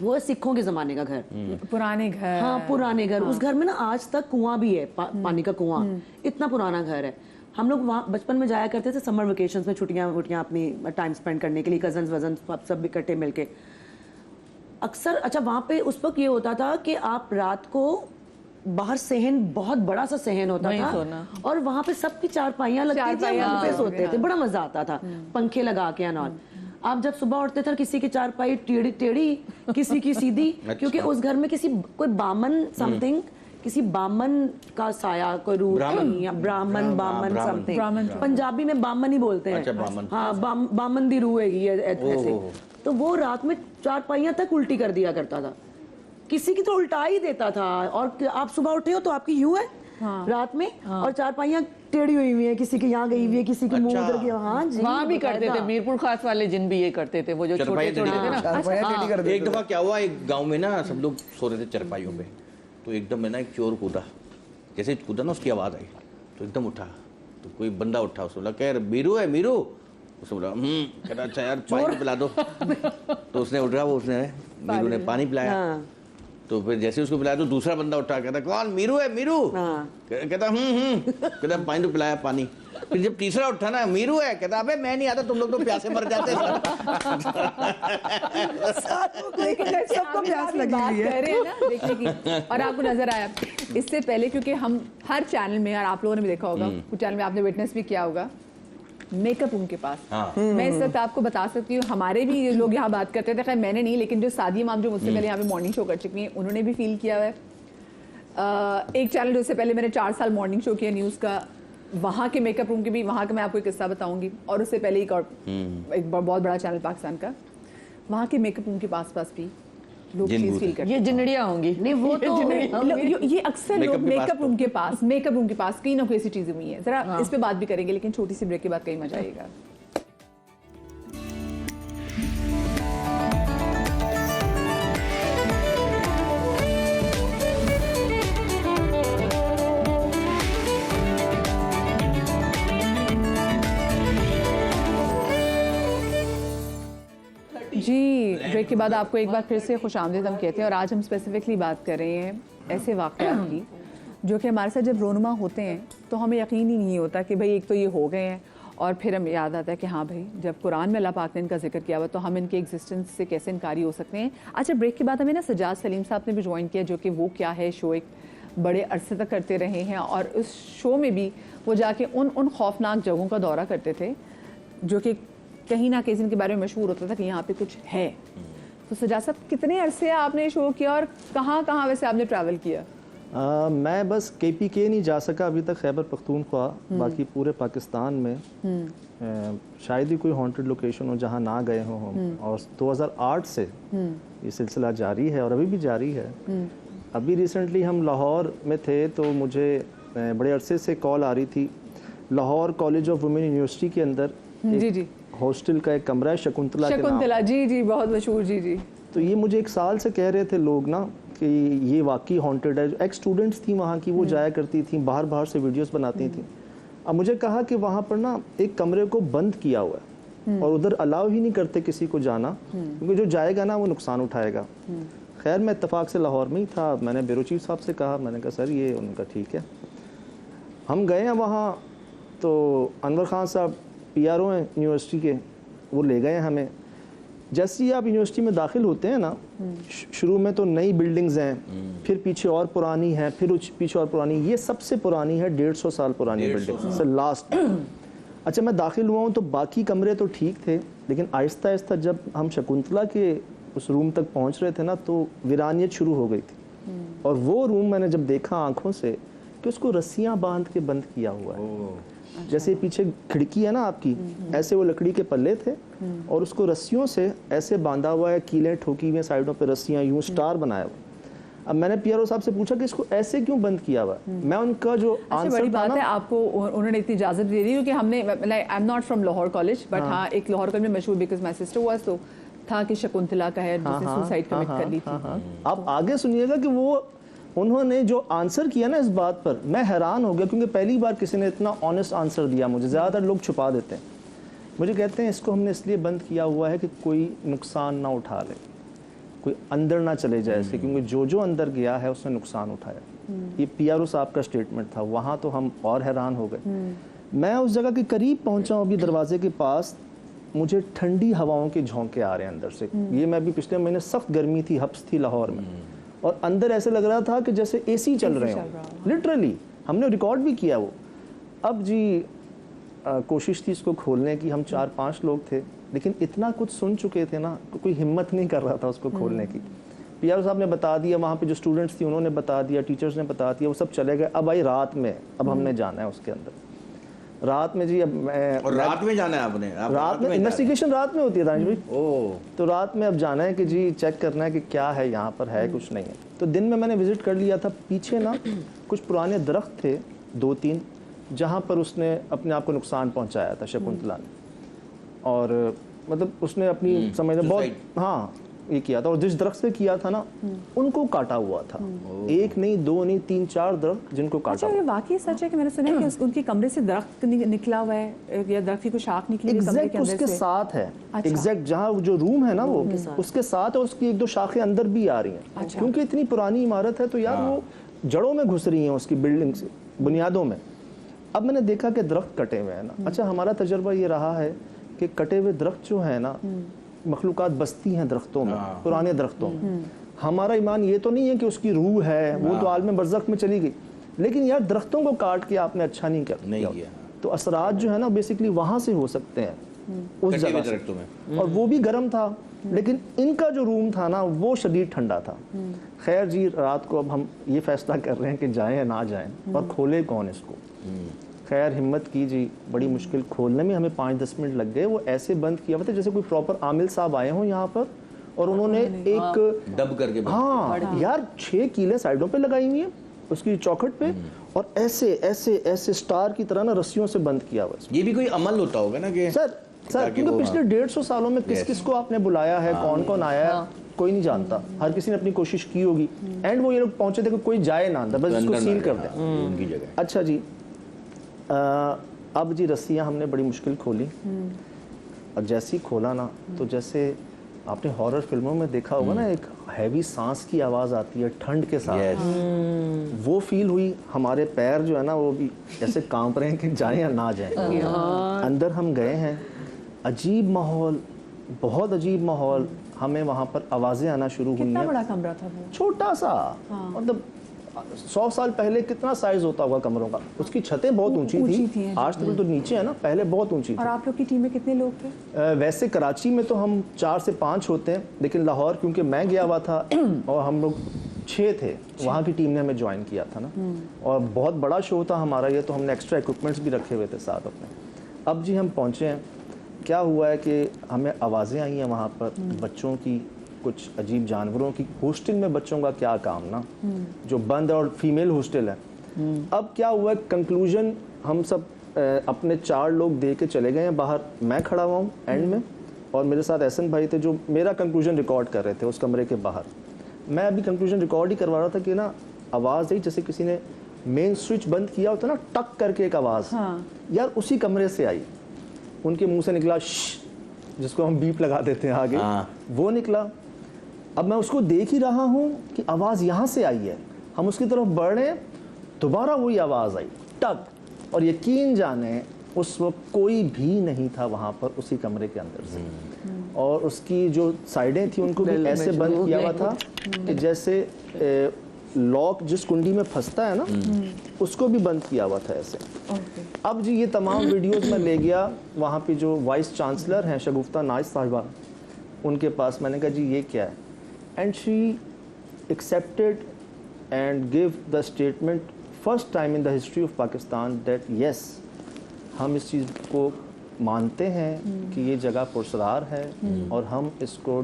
वो है सिखों के जमाने का घर, पुराने घर। हाँ, पुराने घर। उस घर में ना आज तक कुआं भी है, पानी का कुआं, इतना पुराना घर है। हम लोग वहाँ बचपन में जाया करते थे समर वेकेशंस में, छुट्टियां अपनी टाइम स्पेंड करने के लिए, कजन्स वजन सब इकट्ठे मिलके अक्सर। अच्छा, वहाँ पे उस वक्त ये होता था कि आप रात को बाहर सहन, बहुत बड़ा सा सहन होता था और वहाँ पे सबकी चारपाइयाँ लगती थी, वहाँ पे सोते थे, बड़ा मजा आता था, पंखे लगा के अनॉल। आप जब सुबह उठते थे किसी की चारपाई टेढ़ी किसी की सीधी, क्योंकि उस घर में किसी कोई बामन समथिंग, किसी बामन का साया, कोई रूह या ब्राह्मण बामन समथिंग, पंजाबी में बामन ही बोलते हैं। हाँ, बामन दी रूह है ऐसे। तो वो रात में चारपाइयाँ तक उल्टी कर दिया करता था, किसी की तो उल्टा ही देता था। और आप सुबह उठे हो तो आपकी यूं है रात में, और चारपाइयाँ टेढ़ी हुई है, किसी की यहाँ गई हुई है, किसी की मुंह उधर गया। हाँ जी, वहाँ भी करते थे, मीरपुर खास वाले जिन भी ये करते थे, वो जो छोटे छोटे थे ना। एक दफा क्या हुआ, एक गांव में ना सब लोग सो रहे थे चरपाइयों पे, तो एकदम में ना एक चोर कूदा, जैसे कूदा ना उसकी आवाज आई तो एकदम उठा, तो कोई बंदा उठा, उसने बोला कह मीरू है मीरू, उसने बोला कहता अच्छा यार पानी पिला दो। तो उसने उठा, वो उसने मीरू ने पानी पिलाया। तो फिर जैसे उसको पिलाया तो दूसरा बंदा उठा, कहता कौन, मीरू है मीरू, कहता कहता पानी तो पिलाया पानी। फिर जब तीसरा उठा ना, मीरू है, कहता अबे मैं नहीं आता, तुम लोग तो प्यासे मर जाते हैं। सबको प्यास लगी हुई है ना देखने की। और आपको नजर आया इससे पहले, क्योंकि हम हर चैनल में, और आप लोगों ने भी देखा होगा, कुछ चैनल में आपने विटनेस भी किया होगा, मेकअप रूम के पास। मैं इस वक्त आपको बता सकती हूँ, हमारे भी लोग यहाँ बात करते थे, खैर मैंने नहीं, लेकिन जो सादिया माम जो मुझसे पहले यहाँ पे मॉर्निंग शो कर चुकी हैं, उन्होंने भी फील किया हुआ है। एक चैनल जिससे पहले मैंने 4 साल मॉर्निंग शो किया न्यूज़ का, वहाँ के मेकअप रूम के भी, वहाँ का मैं आपको एक किस्सा बताऊंगी। और उससे पहले एक बहुत बड़ा चैनल पाकिस्तान का, वहाँ के मेकअप रूम के पास भी लोग चीज फील करते हैं। ये जिनड़ियाँ होंगी। नहीं, वो तो ये अक्सर लोग मेकअप रूम के पास कहीं ना कोई ऐसी चीजें हुई हैं। जरा इस पे बात भी करेंगे, लेकिन छोटी सी ब्रेक के बाद कहीं मजा आएगा। जी, ब्रेक के बाद आपको एक बार फिर से खुशामदीद हम कहते हैं और आज हम स्पेसिफिकली बात कर रहे हैं ऐसे वाक़यात की जो कि हमारे साथ जब रोनुमा होते हैं तो हमें यकीन ही नहीं होता कि भाई एक तो ये हो गए हैं और फिर हमें याद आता है कि हाँ भाई जब कुरान में अल्लाह पाक ने इनका जिक्र किया हुआ तो हम इनके एग्जिस्टेंस से कैसे इनकारी हो सकते हैं। अच्छा, ब्रेक के बाद हमें ना सजाद सलीम साहब ने भी ज्वाइन किया जो कि वो क्या है शो एक बड़े अरसे तक करते रहे हैं और उस शो में भी वो जाके उन खौफनाक जगहों का दौरा करते थे जो कि कहीं ना कहीं इनके बारे में मशहूर होता था कि यहाँ पे कुछ है। तो सजाद साहब कितने अरसे आपने शो किया और कहाँ कहाँ वैसे आपने ट्रैवल किया? मैं बस KPK नहीं जा सका अभी तक, खैबर पख्तूनख्वा, बाकी पूरे पाकिस्तान में शायद ही कोई हॉन्टेड लोकेशन हो जहाँ ना गए हों हम। और 2008 से ये सिलसिला जारी है और अभी भी जारी है। अभी रिसेंटली हम लाहौर में थे तो मुझे बड़े अरसे से कॉल आ रही थी। Lahore college of women university के अंदर जी हॉस्टल का एक कमरा है शकुंतला के नाम। शकुंतला, जी बहुत मशहूर। जी तो ये मुझे 1 साल से कह रहे थे लोग ना कि ये वाकई हॉन्टेड है। एक्स स्टूडेंट्स थी वहाँ की, वो जाया करती थी, बाहर से वीडियोस बनाती थी। अब मुझे कहा कि वहाँ पर ना एक कमरे को बंद किया हुआ है और उधर अलाउ ही नहीं करते किसी को जाना, क्योंकि जो जाएगा ना वो नुकसान उठाएगा। खैर मैं इत्तेफाक से लाहौर में ही था, मैंने ब्यूरो चीफ साहब से कहा, मैंने कहा सर ये, उनका ठीक है। हम गए हैं वहाँ तो अनवर खान साहब PRO हैं यूनिवर्सिटी के, वो ले गए हमें। जैसे ही आप यूनिवर्सिटी में दाखिल होते हैं ना, शुरू में तो नई बिल्डिंग्स हैं, फिर पीछे और पुरानी है, फिर पीछे और पुरानी। ये सबसे पुरानी है, 150 साल पुरानी बिल्डिंग से लास्ट। अच्छा, मैं दाखिल हुआ हूँ तो बाकी कमरे तो ठीक थे, लेकिन आहिस्ता आहिस्ता जब हम शकुंतला के उस रूम तक पहुँच रहे थे ना तो वीरानियत शुरू हो गई थी। और वो रूम मैंने जब देखा आंखों से कि उसको रस्सियाँ बांध के बंद किया हुआ है। जैसे पीछे खिड़की है ना आपकी, ऐसे वो लकड़ी के पल्ले थे और उसको रस्सियों से ऐसे बांधा हुआ है, कीलें ठोकी हुई हैं साइडों पे, रस्सियां यूं स्टार बनाया हुआ। अब मैंने PRO साहब से पूछा कि इसको ऐसे क्यों बंद किया हुआ? मैं उनका जो आंसर बड़ी बात है, आपको उन्होंने इतनी इजाजत दे दी क्योंकि हमने, I am not from Lahore college but हाँ एक लाहौर कॉलेज में मशहूर बिकॉज माई सिस्टर वाज तो था कि शकुंतला का है जिसने सुसाइड कमिट कर ली थी। आप आगे सुनिएगा कि वो उन्होंने जो आंसर किया ना इस बात पर, मैं हैरान हो गया क्योंकि पहली बार किसी ने इतना ऑनेस्ट आंसर दिया मुझे। ज़्यादातर लोग छुपा देते हैं। मुझे कहते हैं इसको हमने इसलिए बंद किया हुआ है कि कोई नुकसान ना उठा ले, कोई अंदर ना चले जाए ऐसे, क्योंकि जो अंदर गया है उसने नुकसान उठाया। ये PRO साहब का स्टेटमेंट था। वहाँ तो हम और हैरान हो गए। मैं उस जगह के करीब पहुँचा हूँ, अभी दरवाजे के पास मुझे ठंडी हवाओं के झोंके आ रहे हैं अंदर से। ये मैं अभी पिछले महीने सख्त गर्मी थी, हब्स थी लाहौर में, और अंदर ऐसे लग रहा था कि जैसे AC चल रहे हो, लिटरली। हमने रिकॉर्ड भी किया वो। अब जी कोशिश थी इसको खोलने की, हम 4-5 लोग थे, लेकिन इतना कुछ सुन चुके थे ना, कोई हिम्मत नहीं कर रहा था उसको खोलने की। PRO साहब ने बता दिया, वहाँ पे जो स्टूडेंट्स थी उन्होंने बता दिया, टीचर्स ने बता दिया, वो सब चले गए। अब आई रात में, अब हमने जाना है उसके अंदर। रात में जी, अब मैं, और रात में जाना है आपने? रात में इन्वेस्टिगेशन रात में होती है दानिश भाई। तो रात में अब जाना है कि जी चेक करना है कि क्या है यहाँ पर, है कुछ नहीं है। तो दिन में मैंने विजिट कर लिया था। पीछे ना कुछ पुराने दरख्त थे 2-3, जहाँ पर उसने अपने आप को नुकसान पहुँचाया था शकुंतला ने। और मतलब उसने अपनी समझ में बहुत, हाँ, ये किया था। और जिस दरख्त से किया था ना, उनको काटा हुआ था। 1 नहीं, 2 नहीं, 3-4 दरख्त जिनको काटा। अच्छा, ये वाकई सच है कि मैंने सुना है कि उनके कमरे से दरख्त निकला हुआ है या दरख्त की कोई शाख निकली है कमरे के अंदर उसके से? साथ है। अच्छा। एग्जैक्ट जहाँ जो रूम है ना वो उसके साथ, और उसकी 1-2 शाखें अंदर भी आ रही हैं। अच्छा। क्योंकि इतनी पुरानी इमारत है तो यार वो जड़ों में घुस रही हैं उसकी बिल्डिंग से, बुनियादों में। अब मैंने देखा कि दरख्त कटे हुए हैं ना। अच्छा, हमारा तजर्बा ये रहा है कि कटे हुए दरख्त जो है ना, मखलूकात बसती हैं दरख्तों में, पुराने दरख्तों में। हमारा ईमान ये तो नहीं है कि उसकी रूह है, वो तो आलम बरज़ख में चली गई, लेकिन यार दरख्तों को काट के आपने अच्छा नहीं किया। तो असरात जो है ना बेसिकली वहाँ से हो सकते हैं उस जगह दरख्तों में। और वो भी गर्म था, लेकिन इनका जो रूम था ना वो शदीद ठंडा था। खैर जी, रात को अब हम ये फैसला कर रहे हैं कि जाएं या ना जाएं, और खोले कौन इसको। खैर हिम्मत की जी, बड़ी मुश्किल खोलने में हमें 5-10 मिनट लग गए। वो ऐसे बंद किया हुआ था जैसे कोई प्रॉपर आमिल साहब आए हों यहाँ पर, और उन्होंने एक दब करके, हाँ यार, 6 कीलें साइडों पे लगाई हुई हैं उसकी चौखट पे, और ऐसे ऐसे ऐसे स्टार की तरह ना रस्सियों से बंद किया हुआ। ये भी कोई अमल होता होगा ना कि सर क्योंकि पिछले 150 सालों में किस किस को आपने बुलाया है, कौन कौन आया है, कोई नहीं जानता। हर किसी ने अपनी कोशिश की होगी। एंड वो ये लोग पहुंचे थे कि कोई जाए ना अंदर, बस इसको सील कर दें उनकी जगह। अच्छा जी, अब जी रस्सियाँ हमने बड़ी मुश्किल खोली, और जैसे ही खोला ना तो जैसे आपने हॉरर फिल्मों में देखा होगा ना, एक हैवी सांस की आवाज़ आती है ठंड के साथ, वो फील हुई। हमारे पैर जो है ना वो भी ऐसे कांप रहे हैं कि जाएं या ना जाएं। अंदर हम गए हैं, अजीब माहौल, बहुत अजीब माहौल। हमें वहाँ पर आवाज़ें आना शुरू हुई कितना हैं। बड़ा कमरा था वो? छोटा सा, मतलब 100 साल पहले कितना साइज होता होगा कमरों का। उसकी छतें बहुत ऊंची थी, आज तक तो नीचे है ना, पहले बहुत ऊंची थी। और आप लोग की टीम में कितने लोग थे? वैसे कराची में तो हम 4 से 5 होते हैं, लेकिन लाहौर क्योंकि मैं गया हुआ था और हम लोग 6 थे, वहाँ की टीम ने हमें ज्वाइन किया था ना, और बहुत बड़ा शो था हमारा ये, तो हमने एक्स्ट्रा इक्विपमेंट्स भी रखे हुए थे साथ अपने। अब जी हम पहुँचे हैं, क्या हुआ है कि हमें आवाज़ें आई हैं वहाँ पर बच्चों की, कुछ अजीब जानवरों की। हॉस्टल में बच्चों का क्या काम ना, जो बंद और फीमेल हॉस्टल है। अब क्या हुआ, कंक्लूजन हम सब अपने 4 लोग दे के चले गए हैं बाहर। मैं खड़ा हुआ हूँ एंड में, और मेरे साथ एहसन भाई थे जो मेरा कंक्लूजन रिकॉर्ड कर रहे थे उस कमरे के बाहर। मैं अभी कंक्लूजन रिकॉर्ड ही करवा रहा था कि ना आवाज़ आई जैसे किसी ने मेन स्विच बंद किया होता ना, टक करके एक आवाज़, यार उसी कमरे से आई। उनके मुंह से निकला श्श, जिसको हम बीप लगा देते हैं आगे, वो निकला। अब मैं उसको देख ही रहा हूँ कि आवाज़ यहाँ से आई है, हम उसकी तरफ बढ़ रहे हैं, दोबारा वही आवाज़ आई टक, और यकीन जाने उस वक्त कोई भी नहीं था वहाँ पर उसी कमरे के अंदर से, और उसकी जो साइडें थी उनको भी ऐसे बंद किया हुआ था कि जैसे लॉक जिस कुंडी में फंसता है ना, उसको भी बंद किया हुआ था ऐसे। अब जी ये तमाम वीडियोस मैं ले गया वहाँ पे जो वाइस चांसलर हैं शगुफ्ता नाज साहिबा, उनके पास। मैंने कहा जी ये क्या है, and she accepted and give the statement first time in the history of Pakistan that yes, हम इस चीज़ को मानते हैं कि ये जगह पुरसरार है, और हम इसको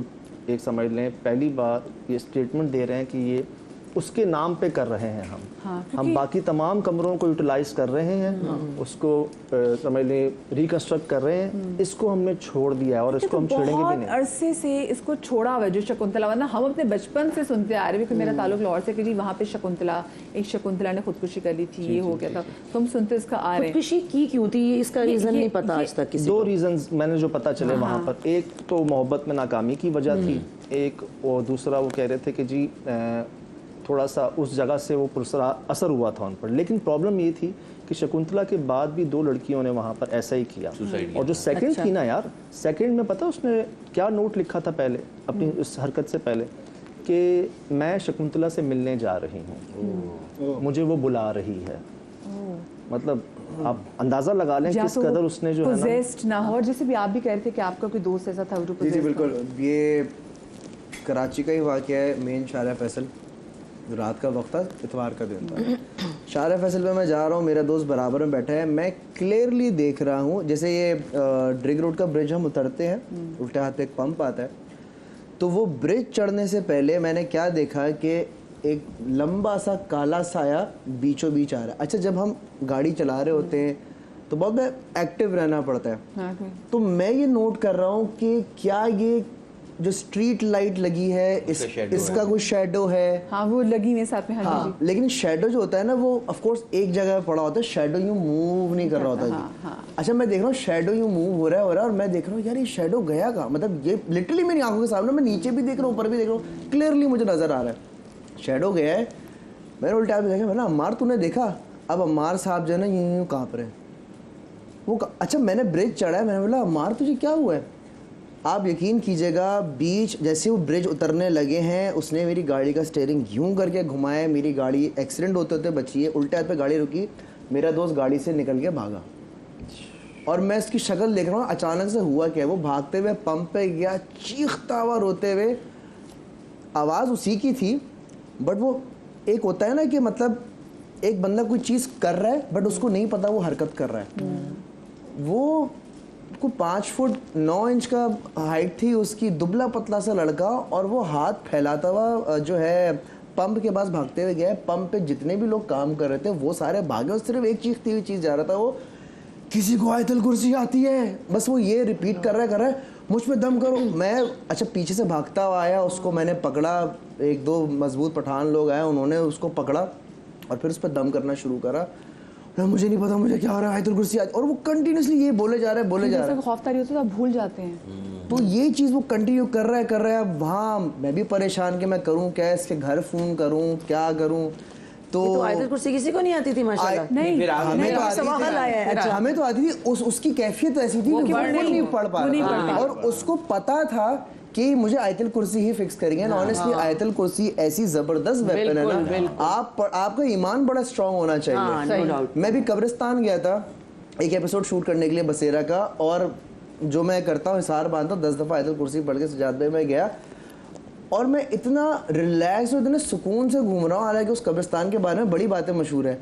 एक समझ लें पहली बार ये स्टेटमेंट दे रहे हैं कि ये उसके नाम पे कर रहे हैं हम बाकी तमाम कमरों को यूटिलाइज कर रहे हैं, उसको समझ लें रिकंस्ट्रक्ट कर रहे हैं, इसको हमने छोड़ दिया है और इसको हम छेड़ेंगे भी नहीं। अरसे से इसको छोड़ा हुआ जो शकुंतला, वरना हम अपने बचपन से सुनते आ रहे हैं, मेरा ताल्लुक लाहौर से कि जी वहाँ पे एक शकुंतला ने खुदकुशी कर ली थी, ये हो गया था, तो हम सुनते इसका आ रहे हैं। खुदकुशी की क्यों थी, इसका रीजन नहीं पता आज तक किसी को। 2 रीजंस मैंने जो पता चले वहाँ पर, एक तो मोहब्बत में नाकामी की वजह थी, एक और दूसरा वो कह रहे थे कि जी थोड़ा सा उस जगह से वो पुरसरा असर हुआ था उन पर। लेकिन प्रॉब्लम ये थी कि शकुंतला के बाद भी 2 लड़कियों ने वहाँ पर ऐसा ही किया। और जो सेकंड थी ना यार, सेकंड में पता उसने क्या नोट लिखा था पहले अपनी उस हरकत से पहले, कि मैं शकुंतला से मिलने जा रही हूँ, मुझे वो बुला रही है। मतलब आप अंदाजा लगा लें किस कदर उसने जो है ना हो। और जैसे भी आप भी कह रहे थे कि आपका कोई दोस्त ऐसा था जो जी बिल्कुल, ये कराची का ही वाक़या है। मेन शारा फैसल, रात का वक्त था, इतवार का दिन था। शारा फैसल पे मैं जा रहा हूँ, मेरा दोस्त बराबर में बैठा है, मैं क्लियरली देख रहा हूँ जैसे ये ड्रिग रोड का ब्रिज हम उतरते हैं, उल्टे हाथ पे एक पंप आता है, तो वो ब्रिज चढ़ने से पहले मैंने क्या देखा कि एक लंबा सा काला साया बीचों बीच आ रहा है। अच्छा, जब हम गाड़ी चला रहे होते हैं तो बहुत एक्टिव रहना पड़ता है, तो मैं ये नोट कर रहा हूँ कि क्या ये जो स्ट्रीट लाइट लगी है इसका कोई शेडो है। हाँ, वो लगी हुई है साथ में। हाँ, लेकिन शेडो जो होता है ना वो ऑफ कोर्स एक जगह पड़ा होता है, शेडो यूं मूव नहीं कर रहा होता जी। अच्छा, मैं देख रहा हूँ शेडो यूं मूव हो रहा है और मैं देख रहा हूँ यार ये शेडो गया कहाँ, मतलब ये लिटरली मेरी आंखों के सामने, मैं नीचे भी देख रहा हूँ ऊपर भी देख रहा हूँ, क्लियरली मुझे नजर आ रहा है शेडो गया है। मैंने उल्टा आप देखा, मैंने अम्मार तूने देखा? अब अम्मार साहब जो है ना यूं काँप रहे हैं। वो अच्छा, मैंने ब्रिज चढ़ा है, मैंने बोला अम्मार तुझे क्या हुआ है? आप यकीन कीजिएगा, बीच जैसे वो ब्रिज उतरने लगे हैं उसने मेरी गाड़ी का स्टीयरिंग यूं करके घुमाया, मेरी गाड़ी एक्सीडेंट होते होते बची है। उल्टे हाथ पे गाड़ी रुकी, मेरा दोस्त गाड़ी से निकल के भागा और मैं इसकी शक्ल देख रहा हूँ अचानक से हुआ क्या है। वो भागते हुए पंप पे गया, चीखता हुआ रोते हुए। आवाज़ उसी की थी, बट वो एक होता है ना कि मतलब एक बंदा कोई चीज़ कर रहा है बट उसको नहीं पता वो हरकत कर रहा है। वो को 5 फुट 9 इंच का हाइट थी उसकी, दुबला पतला सा लड़का, और वो हाथ फैलाता हुआ जो है पंप के पास भागते हुए गया। पंप पे जितने भी लोग काम कर रहे थे वो सारे भागे और सिर्फ एक चीखती हुई चीज़ जा रहा था, वो किसी को आयतुल कुर्सी आती है, बस वो ये रिपीट कर रहा है मुझ पे दम करो। मैं अच्छा पीछे से भागता हुआ आया, उसको मैंने पकड़ा, 1-2 मजबूत पठान लोग आए, उन्होंने उसको पकड़ा और फिर उस पर दम करना शुरू करा। मुझे नहीं पता मुझे क्या हो रहा है, आयतुल कुर्सी और वो कंटिन्यूसली ये बोले जा रहा है जैसे खौफदारी होती है तो आप भूल जाते हैं। तो ये चीज़ वो कंटिन्यू कर रहा है। अब वहाँ मैं भी परेशान कि मैं करूँ क्या, इसके घर फ़ोन करूँ क्या करूँ। तो आयतुल कुर्सी किसी को नहीं आती थी माशाल्लाह। नहीं, हमें तो सवाल आया है। अच्छा, हमें तो आती थी। उसकी कैफियत ऐसी थी कि वो नहीं पढ़ पा रहा था और उसको पता था कि मुझे आयतुल कुर्सी ही फिक्स करेंगे। एंड ऑनेस्टली आयतुल कुर्सी ऐसी जबरदस्त वेपन है ना, आपका ईमान बड़ा स्ट्रांग होना चाहिए। मैं भी कब्रिस्तान गया था एक एपिसोड शूट करने के लिए बसेरा का, और जो मैं करता हूँ हिसार बांधता हूँ 10 दफ़ा आयतुल कुर्सी पढ़ के सजादे में गया और मैं इतना रिलैक्स और इतने सुकून से घूम रहा हूँ। हालांकि उस कब्रिस्तान के बारे में बड़ी बातें मशहूर है,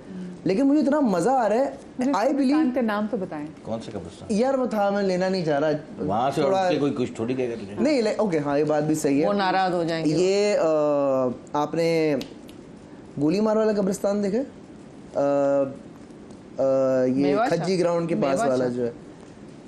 लेकिन मुझे इतना मजा आ रहा है। आई बिलीव का नाम तो बताएं। कौन से कब्रिस्तान? यार वो था, मैं लेना नहीं चाह रहा वहाँ से थोड़ा कोई कुछ थोड़ी कहेगा तुझे। नहीं ओके, हाँ ये बात भी सही है, वो नाराज हो जाएंगे। ये आपने गोली मार वाला कब्रिस्तान देखे? ये मेवाशा? खज्जी ग्राउंड के पास वाला जो है,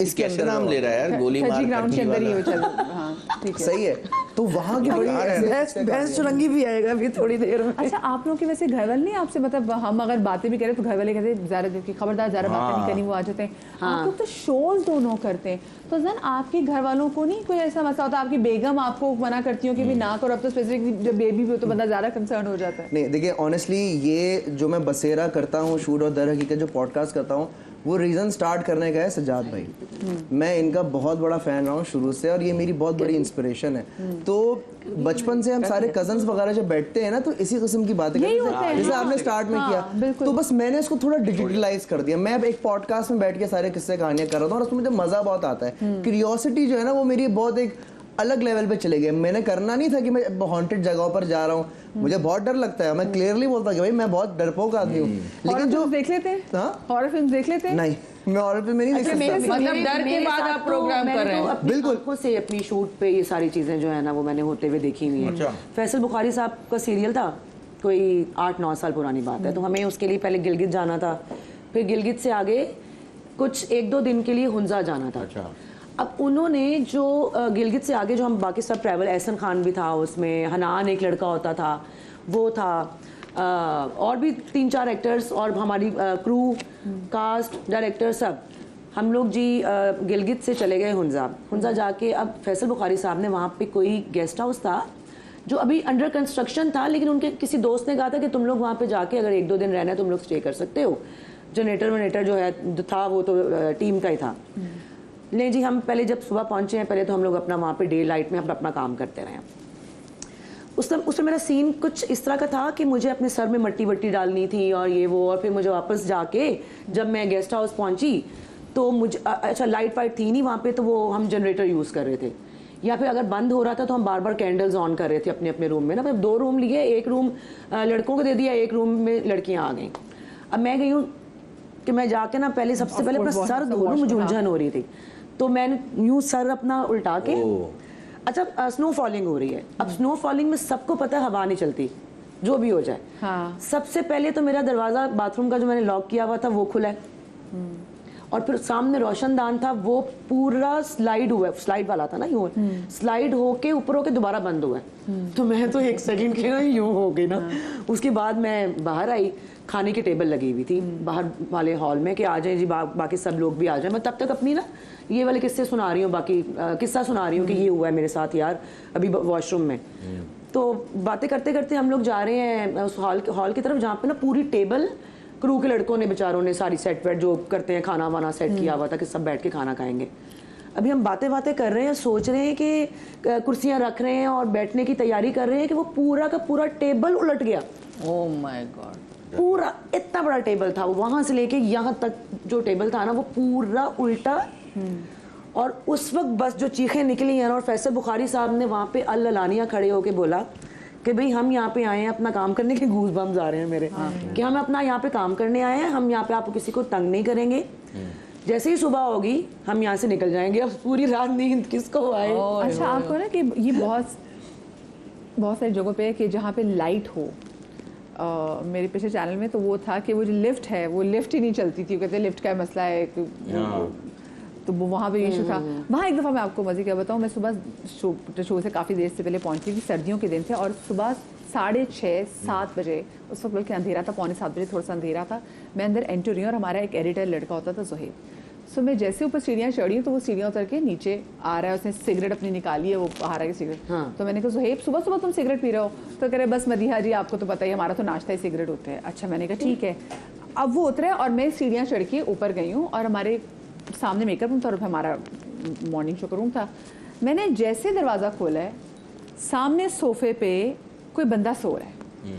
इसके कैसे नाम ले रहा है यार, गोली मार ग्राउंड के खज्जी अंदर ही वाला। हो चल। हाँ ठीक है, सही है। तो वहाँ की बड़ी भैंस चुरंगी भी आएगा अभी थोड़ी देर में। अच्छा आप लोगों के वैसे घर वाले नहीं आपसे, मतलब हम अगर बातें भी करें तो घर वाले कहते हैं ज़रा की खबरदार, ज़रा बातें नहीं करनी, वो आ जाते हैं। आप लोग तो शोज दोनों करते हैं, तो जन आपके घर वालों को नहीं कोई ऐसा मसला होता? आपकी बेगम आपको मना करती हो कि भी ना करो? अब तो स्पेसिफिक जब बेबी भी हो तो बंदा ज़्यादा कंसर्न हो जाता है। नहीं देखिए, ऑनेस्टली ये जो मैं बसेरा करता हूँ शूट और दर हकीकत जो पॉडकास्ट करता हूँ, वो रीज़न स्टार्ट करने का है सज्जाद भाई। मैं इनका बहुत बड़ा फ़ैन रहा हूँ शुरू से और ये मेरी बहुत बड़ी इंस्पिरेशन है। तो बचपन से हम सारे कजन्स वगैरह जब बैठते हैं ना, तो इसी किस्म की बातें करते हैं जैसे आपने स्टार्ट में किया। तो बस मैंने इसको थोड़ा डिजिटलाइज कर दिया। मैं अब एक पॉडकास्ट में बैठ के सारे किस्से कहानियां कर रहा था और उसमें मुझे मज़ा बहुत आता है। क्यूरियोसिटी जो है ना, वो मेरी बहुत एक अलग लेवल पे चले गए। मैंने करना नहीं था कि मैं हॉन्टेड जगहों पर जा रहा हूँ, मुझे बहुत डर लगता है। मैं क्लियरली बोलता कि भाई मैं बहुत डरपोक आदमी हूँ। लेकिन जो देख लेते हैं, हॉरर फिल्म देख लेते हैं? नहीं, मैं हॉरर फिल्म में नहीं देख सकता। मतलब डर के बाद आप प्रोग्राम कर रहे हैं? बिल्कुल आंखों से अपनी शूट पे ये सारी चीजें जो है ना वो मैंने होते हुए देखी हुई है। फैसल बुखारी साहब का सीरियल था, कोई 8-9 साल पुरानी बात है। तो हमें उसके लिए पहले गिलगित जाना था, फिर गिलगित से आगे कुछ 1-2 दिन के लिए हुंजा जाना था। अब उन्होंने जो गिलगित से आगे जो हम बाकी सब ट्रैवल, एहसन खान भी था उसमें, हनान एक लड़का होता था वो था, और भी 3-4 एक्टर्स और हमारी क्रू, कास्ट, डायरेक्टर सब हम लोग जी गिलगित से चले गए हुंजा जाके। अब फैसल बुखारी साहब ने वहाँ पे कोई गेस्ट हाउस था जो अभी अंडर कंस्ट्रक्शन था, लेकिन उनके किसी दोस्त ने कहा था कि तुम लोग वहाँ पे जाके अगर 1-2 दिन रहना है तुम लोग स्टे कर सकते हो। जनरेटर जो है था वो तो टीम का ही था। नहीं जी, हम पहले जब सुबह पहुंचे हैं, पहले तो हम लोग अपना वहाँ पे डे लाइट में अपना काम करते रहे। उसमें मेरा सीन कुछ इस तरह का था कि मुझे अपने सर में मट्टी वट्टी डालनी थी और ये वो, और फिर मुझे वापस जाके जब मैं गेस्ट हाउस पहुंची तो मुझे अच्छा लाइट वाइट थी नहीं वहाँ पे, तो वो हम जनरेटर यूज़ कर रहे थे, या फिर अगर बंद हो रहा था तो हम बार बार कैंडल्स ऑन कर रहे थे अपने अपने रूम में ना। 2 रूम लिए, एक रूम लड़कों को दे दिया, एक रूम में लड़कियाँ आ गई। अब मैं गई हूँ कि मैं जाके ना पहले सबसे पहले अपना सर धो लूँ, मुझे उलझन हो रही थी। तो मैंने यूँ सर अपना उल्टा के, अच्छा स्नो फॉलिंग हो रही है। अब स्नो फॉलिंग में सबको पता है हवा नहीं चलती, जो भी हो जाए। सबसे पहले तो मेरा दरवाज़ा बाथरूम का जो मैंने लॉक किया हुआ था वो खुला है, और फिर सामने रोशनदान था, वो पूरा स्लाइड हुआ, स्लाइड वाला था ना, यूँ स्लाइड होके ऊपर होके दोबारा बंद हुआ है। तो मैं तो 1 सेकंड के ना यूँ हो गई ना। उसके बाद मैं बाहर आई, खाने की टेबल लगी हुई थी बाहर वाले हॉल में कि आ जाए जी, बाकी सब लोग भी आ जाए। मैं तब तक अपनी ना ये वाले किस्से सुना रही हूँ, बाकी किस्सा सुना रही हूँ कि ये हुआ है मेरे साथ यार अभी वॉशरूम में। तो बातें करते करते हम लोग जा रहे हैं उस हॉल की तरफ जहाँ पे ना पूरी टेबल क्रू के लड़कों ने बेचारों ने सारी सेट वेट जो करते हैं खाना वाना सेट किया हुआ था कि सब बैठ के खाना खाएंगे। अभी हम बातें कर रहे हैं, सोच रहे हैं कि कुर्सियाँ रख रहे हैं और बैठने की तैयारी कर रहे हैं कि वो पूरा का पूरा टेबल उलट गया। ओह माय गॉड, पूरा इतना बड़ा टेबल था, वहां से लेके यहाँ तक जो टेबल था ना वो पूरा उल्टा। और उस वक्त बस जो चीखें निकली हैं, और फैसल बुखारी साहब ने वहाँ पे अल्लानिया खड़े होके बोला कि भाई हम यहाँ पे आए हैं अपना काम करने के, गूज बम्स आ रहे हैं मेरे कि हम अपना यहाँ पे काम करने आए हैं, हम यहाँ पे आपको किसी को तंग नहीं करेंगे, जैसे ही सुबह होगी हम यहाँ से निकल जाएंगे। अब पूरी रात नींद किसको आए। अच्छा आपको ना कि ये बहुत सारी जगहों पे है कि जहाँ पे लाइट हो, मेरे पिछले चैनल में तो वो था कि वो जो लिफ्ट है वो लिफ्ट ही नहीं चलती थी, वो कहते हैं लिफ्ट का मसला है, तो वो वहाँ पे इशू था। वहाँ एक दफ़ा मैं आपको मज़े क्या बताऊँ, मैं सुबह शो से काफ़ी देर से पहले पहुँची थी, सर्दियों के दिन थे और सुबह 6:30-7 बजे, उस वक्त बल्कि अंधेरा था, 6:45 बजे थोड़ा सा अंधेरा था, मैं अंदर एंटर हुई और हमारा एक एडिटर लड़का होता था ज़ुहैब। सो मैं जैसे ऊपर सीढ़ियाँ चढ़ी हूँ तो वो सीढ़ियाँ उतर के नीचे आ रहा है, उसने सिगरेट अपनी निकाली है, वो बाहर आके सिगरेट। तो मैंने कहा ज़ुहैब सुबह सुबह तुम सिगरेट पी रहे हो? तो कह रहे बस मदीहा जी आपको तो पता ही हमारा तो नाश्ता ही सिगरेट होता है। अच्छा, मैंने कहा ठीक है। अब वो उतरे और मैं सीढ़ियाँ चढ़ के ऊपर गई हूँ और हमारे सामने मेकअप रूम था और हमारा मॉर्निंग शो का रूम था। मैंने जैसे दरवाज़ा खोला है, सामने सोफे पे कोई बंदा सो रहा है।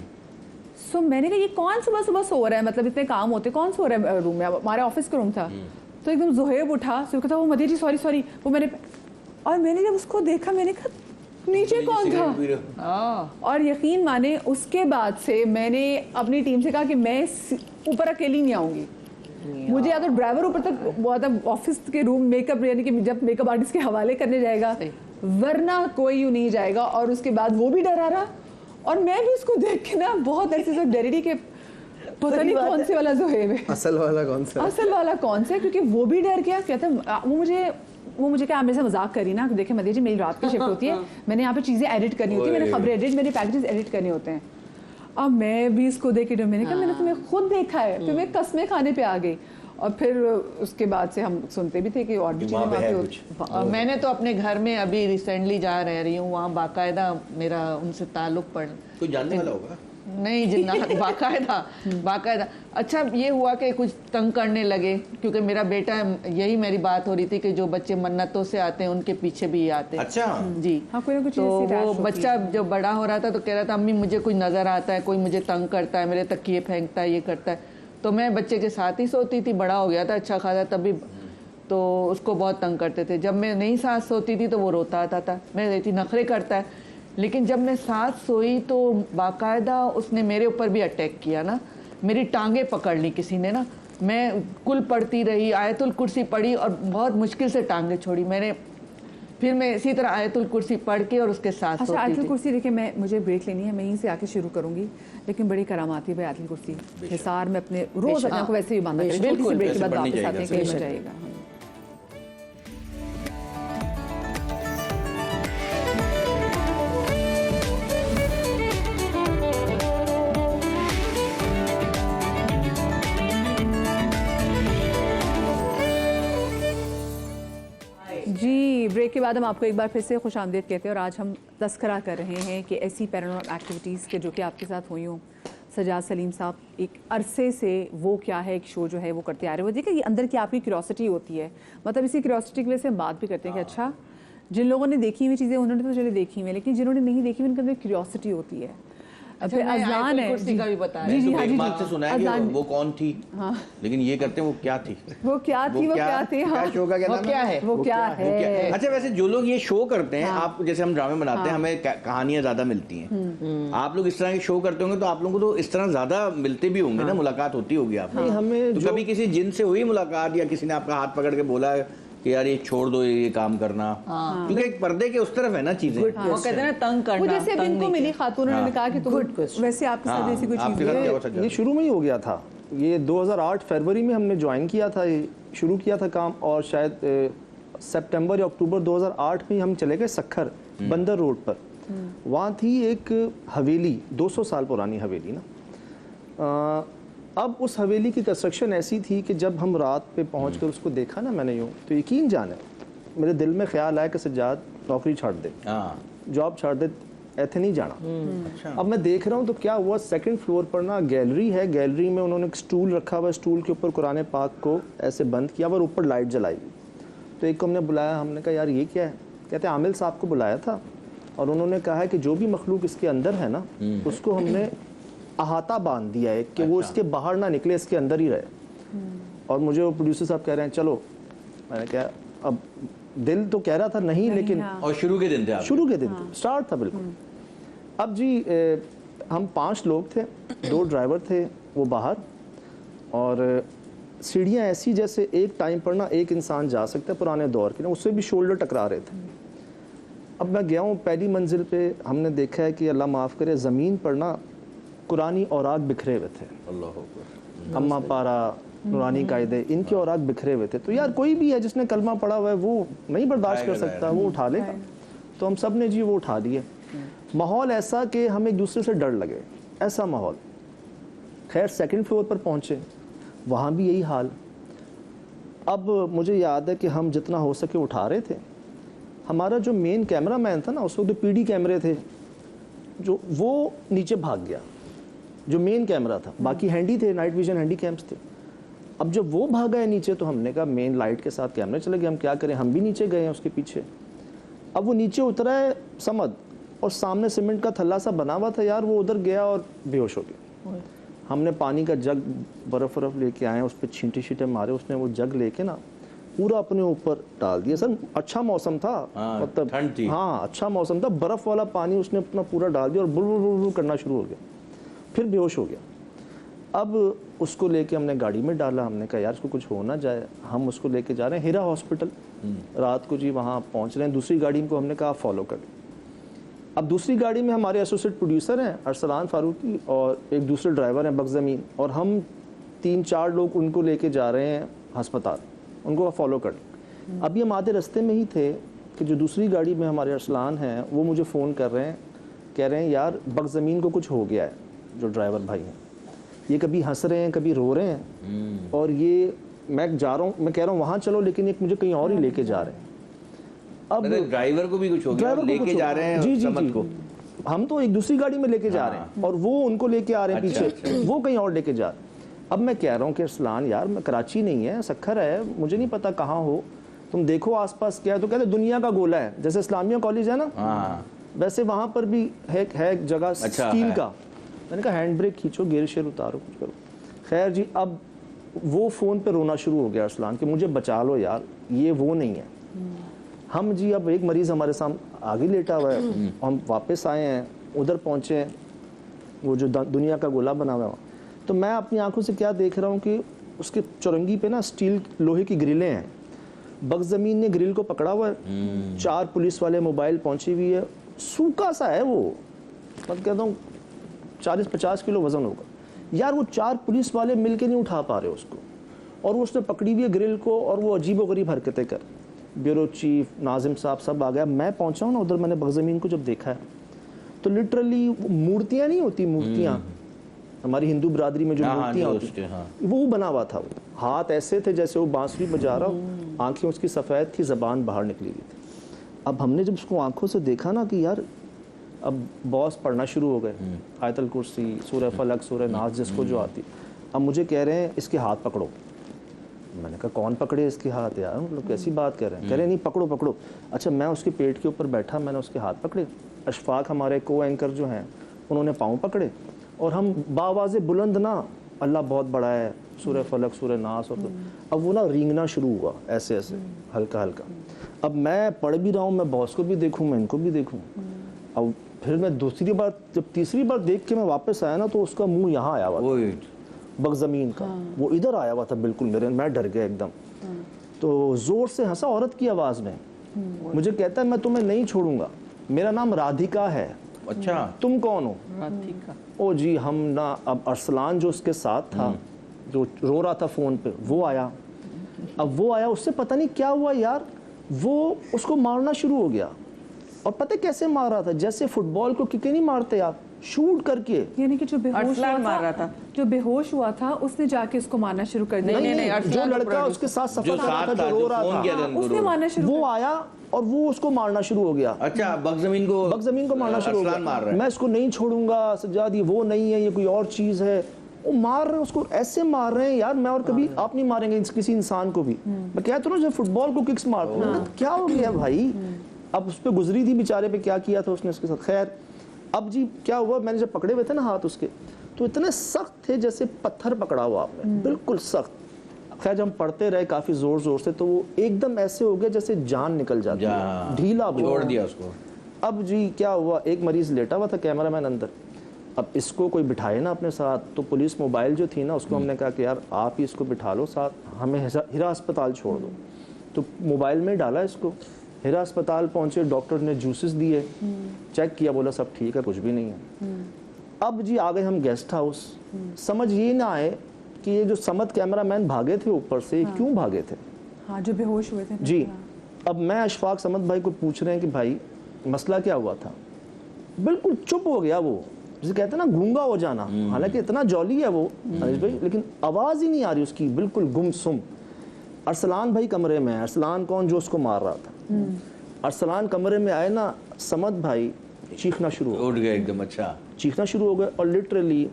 सो मैंने कहा ये कौन सुबह सुबह सो रहा है, मतलब इतने काम होते कौन सो रहा है रूम में? हमारे ऑफिस का रूम था। तो एकदम ज़ुहैब उठा, तो कहता वो मदीहा जी सॉरी वो मैंने जब उसको देखा मैंने कहा नीचे कौन था? और यकीन माने उसके बाद से मैंने अपनी टीम से कहा कि मैं ऊपर अकेली नहीं आऊँगी, मुझे या तो ड्राइवर ऊपर तक बहुत ऑफिस के रूम मेकअप यानी कि जब मेकअप आर्टिस्ट के हवाले करने जाएगा, वरना कोई यूँ नहीं जाएगा। और उसके बाद वो भी डरा रहा और मैं भी उसको देख के ना बहुत ऐसे से डरी रही कि पता नहीं कौन से वाला ज़ुहैब है, असल वाला कौन सा है, क्योंकि वो भी डर गया। कहता वो मुझे क्या मेरे से मजाक करी ना, देखे मदीहा जी मेरी रात की शिफ्ट होती है, मैंने यहाँ पे चीज़ें एडिट करनी होती है, मैंने खबरें एडिट, मेरे पैकेजेस एडिट करने होते हैं। अब मैं भी इसको देख के मैंने कहा मैंने तुम्हें खुद देखा है, फिर मैं कस्में खाने पे आ गई। और फिर उसके बाद से हम सुनते भी थे कि और भी चीज़ें वहाँ पे। मैंने तो अपने घर में अभी रिसेंटली जा रही हूँ, वहाँ बाकायदा मेरा उनसे ताल्लुक पड़, कोई जानने वाला होगा नहीं जिन्नात बाकायदा। अच्छा ये हुआ कि कुछ तंग करने लगे, क्योंकि मेरा बेटा, यही मेरी बात हो रही थी कि जो बच्चे मन्नतों से आते हैं उनके पीछे भी आते हैं। अच्छा जी हाँ, कोई ना कुछ तो वो बच्चा जो बड़ा हो रहा था तो कह रहा था अम्मी मुझे कुछ नज़र आता है, कोई मुझे तंग करता है, मेरे तकिए फेंकता है, ये करता है। तो मैं बच्चे के साथ ही सोती थी, बड़ा हो गया था अच्छा खासा तभी, तो उसको बहुत तंग करते थे। जब मैं नहीं साथ सोती थी तो वो रोता आता था, मैं रहती नखरे करता है। लेकिन जब मैं साथ सोई तो बाकायदा उसने मेरे ऊपर भी अटैक किया ना, मेरी टांगे पकड़ ली किसी ने ना, मैं कुल पढ़ती रही, आयतुल कुर्सी पढ़ी और बहुत मुश्किल से टांगे छोड़ी मैंने। फिर मैं इसी तरह आयतुल कुर्सी पढ़ के और उसके साथ सोती थी। आयतुल कुर्सी देखिए, मुझे ब्रेक लेनी है, मैं यहीं से आके शुरू करूंगी, लेकिन बड़ी करामाती भाई आयतुल कुर्सी हिसार में अपने रोज अपने को वैसे ही बांधा करें। बिल्कुल ब्रेक के बाद वापस आते हैं, कहीं जाएगा। जी, ब्रेक के बाद हम आपको एक बार फिर से खुशामदीद कहते हैं और आज हम तस्करा कर रहे हैं कि ऐसी पैरानॉर्मल एक्टिविटीज़ के जो कि आपके साथ हुई हों। सजाद सलीम साहब एक अरसे से वो क्या है, एक शो जो है वो करते आ रहे हैं। वो देखिए ये अंदर की आपकी क्यूरोसिटी होती है, मतलब इसी क्यूरोसिटी की वजह से हम बात भी करते हैं कि अच्छा जिन लोगों ने देखी हुई चीज़ें उन्होंने तो चले देखी हुई, लेकिन जिन्होंने नहीं देखी हुई उनके अंदर क्यूरोसिटी होती है। अच्छा, फिर अजान है कुर्सी का भी बता जी जी हाँ जी बात से सुना है कि वो कौन थी, लेकिन ये करते हैं वो क्या थी, वो क्या थी हाँ शो का क्या वो क्या है, वो क्या है। अच्छा वैसे जो लोग ये शो करते हैं, आप जैसे हम ड्रामे बनाते हैं, हमें कहानियां ज्यादा मिलती हैं, आप लोग इस तरह के शो करते होंगे तो आप लोगों को तो इस तरह ज्यादा मिलते भी होंगे ना, मुलाकात होती होगी आपको। हमें तो कभी किसी जिन से हुई मुलाकात या किसी ने आपका हाथ पकड़ के बोला कि यार ये छोड़ दो ये काम करना, क्योंकि एक पर्दे के उस तरफ है ना चीजें। वो कहते हैं ना तंग करना। वो जैसे अभी इनको मिली खातून, उन्होंने कहा कि तुम वैसे आपके साथ ऐसी कोई चीज चीज ये शुरू में ही हो गया था। ये 2008 फरवरी में हमने ज्वाइन किया था, ये शुरू किया था काम, और शायद सितंबर या अक्टूबर 2008 में हम चले गए सखर बंदर रोड पर। वहाँ थी एक हवेली, 200 साल पुरानी हवेली ना। अब उस हवेली की कंस्ट्रक्शन ऐसी थी कि जब हम रात पे पहुँच कर उसको देखा ना मैंने यूँ, तो यकीन जाने मेरे दिल में ख्याल आया कि सज्जाद नौकरी छोड़ दे, जॉब छोड़ दे, ऐसे नहीं जाना। अब मैं देख रहा हूँ तो क्या हुआ, सेकंड फ्लोर पर ना गैलरी है, गैलरी में उन्होंने एक स्टूल रखा हुआ, स्टूल के ऊपर कुरान पाक को ऐसे बंद किया और ऊपर लाइट जलाई। तो एक को हमने बुलाया, हमने कहा यार ये क्या है? कहते आमिल साहब को बुलाया था और उन्होंने कहा है कि जो भी मखलूक इसके अंदर है ना उसको हमने अहाता बांध दिया है कि वो इसके बाहर ना निकले, इसके अंदर ही रहे। और मुझे वो प्रोड्यूसर साहब कह रहे हैं चलो, मैंने कहा अब दिल तो कह रहा था नहीं लेकिन और शुरू के दिन थे, शुरू के दिन थे, स्टार्ट था बिल्कुल। अब जी हम 5 लोग थे, 2 ड्राइवर थे वो बाहर, और सीढ़ियाँ ऐसी जैसे एक टाइम पर ना एक इंसान जा सकता है पुराने दौर की ना, उससे भी शोल्डर टकरा रहे थे। अब मैं गया हूँ पहली मंजिल पे, हमने देखा है कि अल्लाह माफ़ करे ज़मीन पर ना कुरानी औराक बिखरे हुए थे, अम्मा पारा, नूरानी कायदे, इनके औराक बिखरे हुए थे। तो यार कोई भी है जिसने कलमा पढ़ा हुआ है वो नहीं बर्दाश्त कर सकता, वो उठा लेगा। तो हम सब ने जी वो उठा लिए। माहौल ऐसा कि हम एक दूसरे से डर लगे, ऐसा माहौल। खैर सेकंड फ्लोर पर पहुंचे, वहाँ भी यही हाल। अब मुझे याद है कि हम जितना हो सके उठा रहे थे। हमारा जो मेन कैमरा मैन था ना, उस वक्त PD कैमरे थे जो, वो नीचे भाग गया, जो मेन कैमरा था। बाकी हैंडी थे, नाइट विजन हैंडी कैम्स थे। अब जब वो भागा है नीचे तो हमने कहा मेन लाइट के साथ कैमरे चले गए, हम क्या करें। हम भी नीचे गए हैं उसके पीछे। अब वो नीचे उतरा है समद, और सामने सीमेंट का थल्ला सा बना हुआ था यार, वो उधर गया और बेहोश हो गया। हमने पानी का जग बर्फ लेके आए, उस पर छींटे छींटे मारे। उसने वो जग लेके ना पूरा अपने ऊपर डाल दिया। सर अच्छा मौसम था, मतलब ठंड थी। हाँ अच्छा मौसम था, बर्फ वाला पानी उसने अपना पूरा डाल दिया और बुल बुल बुल करना शुरू हो गया, फिर बेहोश हो गया। अब उसको लेके हमने गाड़ी में डाला। हमने कहा यार इसको कुछ हो ना जाए। हम उसको लेके जा रहे हैं हीरा हॉस्पिटल, रात को जी वहाँ पहुँच रहे हैं। दूसरी गाड़ी को हमने कहा फॉलो कर। अब दूसरी गाड़ी में हमारे एसोसिएट प्रोड्यूसर हैं अरसलान फारूकी और एक दूसरे ड्राइवर हैं बगजमीन, और हम 3-4 लोग उनको लेके जा रहे हैं अस्पताल, उनको फॉलो कर। अभी हम आधे रास्ते में ही थे कि जो दूसरी गाड़ी में हमारे अरसलान हैं वो मुझे फ़ोन कर रहे हैं, कह रहे हैं यार बगजमीन को कुछ हो गया है। जो ड्राइवर भाई हैं ये कभी हंस रहे हैं कभी रो रहे हैं, और ये मैं जा रहा हूँ, मैं कह रहा हूँ वहाँ चलो, लेकिन एक मुझे कहीं और ही लेके जा रहे हैं। अब ड्राइवर को भी कुछ हो गया, लेके जा रहे हैं समद को। हम तो एक दूसरी गाड़ी में लेके जा रहे हैं और वो उनको लेके आ रहे हैं पीछे, वो कहीं और लेके जा रहे हैं। अब मैं कह रहा हूँ कि अरसलान यार मैं कराची नहीं है, सखर है, मुझे नहीं पता कहाँ हो, तुम देखो आसपास क्या है। तो कहते दुनिया का गोला है, जैसे इस्लामिया कॉलेज है ना, वैसे वहाँ पर भी है जगह स्टील का। मैंने कहा हैंड ब्रेक खींचो, गेयर शेयर उतारो, कुछ करो। खैर जी, अब वो फ़ोन पे रोना शुरू हो गया अरसलान कि मुझे बचा लो यार, ये वो नहीं है। हम जी अब एक मरीज़ हमारे सामने आगे लेटा हुआ है, हम वापस आए हैं, उधर पहुँचे हैं वो जो दुनिया का गोला बना हुआ है। तो मैं अपनी आंखों से क्या देख रहा हूँ कि उसके चौरंगी पे ना स्टील लोहे की ग्रिलें हैं। बगजमीन ने ग्रिल को पकड़ा हुआ है, 4 पुलिस वाले मोबाइल पहुंची हुई है, सूखा सा है वो, मैं कहता हूँ 40-50 किलो वजन होगा यार। वो 4 पुलिस वाले मिलके नहीं उठा पा रहे उसको, और वो उसने पकड़ी हुई है ग्रिल को, और वो अजीबोगरीब हरकतें कर। ब्यूरो चीफ नाजिम साहब सब आ गया। मैं पहुंचा हूँ ना उधर, मैंने बगजमीन को जब देखा है तो लिटरली मूर्तियाँ नहीं होती, मूर्तियाँ हमारी हिंदू बिरादरी में जो मूर्तियाँ होती हैं, वो बना हुआ था। वो हाथ ऐसे थे जैसे वो बांसुरी बजा रहा हो, आंखें उसकी सफ़ेद थी, ज़बान बाहर निकली हुई थी। अब हमने जब उसको आंखों से देखा ना कि यार अब बॉस पढ़ना शुरू हो गए, आयतल कुर्सी, सूरह फलक, सूरह नास जिसको जो आती। अब मुझे कह रहे हैं इसके हाथ पकड़ो। मैंने कहा कौन पकड़े इसके हाथ यार, मतलब कैसी बात कर रहे हैं। कह रहे नहीं पकड़ो पकड़ो। अच्छा मैं उसके पेट के ऊपर बैठा, मैंने उसके हाथ पकड़े। अशफाक हमारे को एंकर जो हैं उन्होंने पाँव पकड़े, और हम बावाज़े बुलंद ना अल्लाह बहुत बड़ा है, सूरह फलक, सूरह नास, और अब वो ना रींगना शुरू हुआ ऐसे ऐसे हल्का हल्का। अब मैं पढ़ भी रहा हूँ, मैं बॉस को भी देखूँ, मैं इनको भी देखूँ। अब फिर मैं दूसरी बार, जब तीसरी बार देख के मैं वापस आया ना, तो उसका मुंह यहाँ आया हुआ था, बगजमीन का, वो इधर आया हुआ था बिल्कुल मेरे। मैं डर गया एकदम। तो जोर से हंसा औरत की आवाज़ में, मुझे कहता है मैं तुम्हें नहीं छोड़ूंगा, मेरा नाम राधिका है। अच्छा तुम कौन हो? राधिका। ओ जी हम ना, अब अरसलान जो उसके साथ था, जो रो रहा था फ़ोन पे, वो आया। अब वो आया, उससे पता नहीं क्या हुआ यार, वो उसको मारना शुरू हो गया। और पता कैसे मार रहा था? जैसे फुटबॉल को किके नहीं मारते आप, शूट करके। यानी कि जो बेहोश हुआ मार रहा था, जो बेहोश हुआ था उसने जाके उसको मारना शुरू कर दिया। नहीं, जो लड़का उसके साथ सफर कर रहा था, जो रो रहा था, उसने मारना शुरू, वो आया और वो उसको मारना शुरू हो गया। अच्छा बगजमीन को मारना शुरू हो गया। मैं इसको नहीं छोड़ूंगा सज्जाद, ये वो नहीं है, ये कोई और चीज है। वो मार रहे हैं उसको, ऐसे मार रहे हैं यार, मैं और कभी आप नहीं मारेंगे किसी इंसान को भी। मैं कहता हूँ जब फुटबॉल को किक्स मारते हैं, क्या हो गया भाई। अब उस पर गुजरी थी बेचारे पे, क्या किया था उसने उसके साथ। खैर अब जी क्या हुआ, मैंने जब पकड़े हुए थे ना हाथ उसके, तो इतने सख्त थे जैसे पत्थर पकड़ा हुआ आपने, बिल्कुल सख्त। खैर जब हम पढ़ते रहे काफी जोर जोर से, तो वो एकदम ऐसे हो गया जैसे जान निकल जाती है, ढीला छोड़ दिया उसको। अब जी क्या हुआ, एक मरीज लेटा हुआ था, कैमरामैन अंदर। अब इसको कोई बिठाए ना अपने साथ, तो पुलिस मोबाइल जो थी ना, उसको हमने कहा कि यार आप ही इसको बिठा लो साथ, हमें हीरा अस्पताल छोड़ दो। तो मोबाइल में डाला इसको, हीरा अस्पताल पहुंचे, डॉक्टर ने जूसेस दिए, चेक किया, बोला सब ठीक है, कुछ भी नहीं है। अब जी आ गए हम गेस्ट हाउस। समझ ये ना आए कि ये जो समद कैमरामैन भागे थे ऊपर से, क्यों भागे थे? हाँ, जो बेहोश हुए थे ना। जी। अब मैं अशफाक समद भाई को पूछ रहे हैं कि भाई मसला क्या हुआ था? बिल्कुल चुप हो गया वो, जिसे कहते हैं ना गूंगा हो जाना। हालांकि इतना जॉली है वो अनिश भाई, लेकिन आवाज़ ही नहीं आ रही उसकी, बिल्कुल गुमसुम। अरसलान भाई कमरे में है। अरसलान कौन? जो उसको मार रहा था। अरसलान कमरे में आए ना, समद भाई चीखना शुरू हो उठ गए एकदम। अच्छा, चीखना शुरू हो गए और लिटरली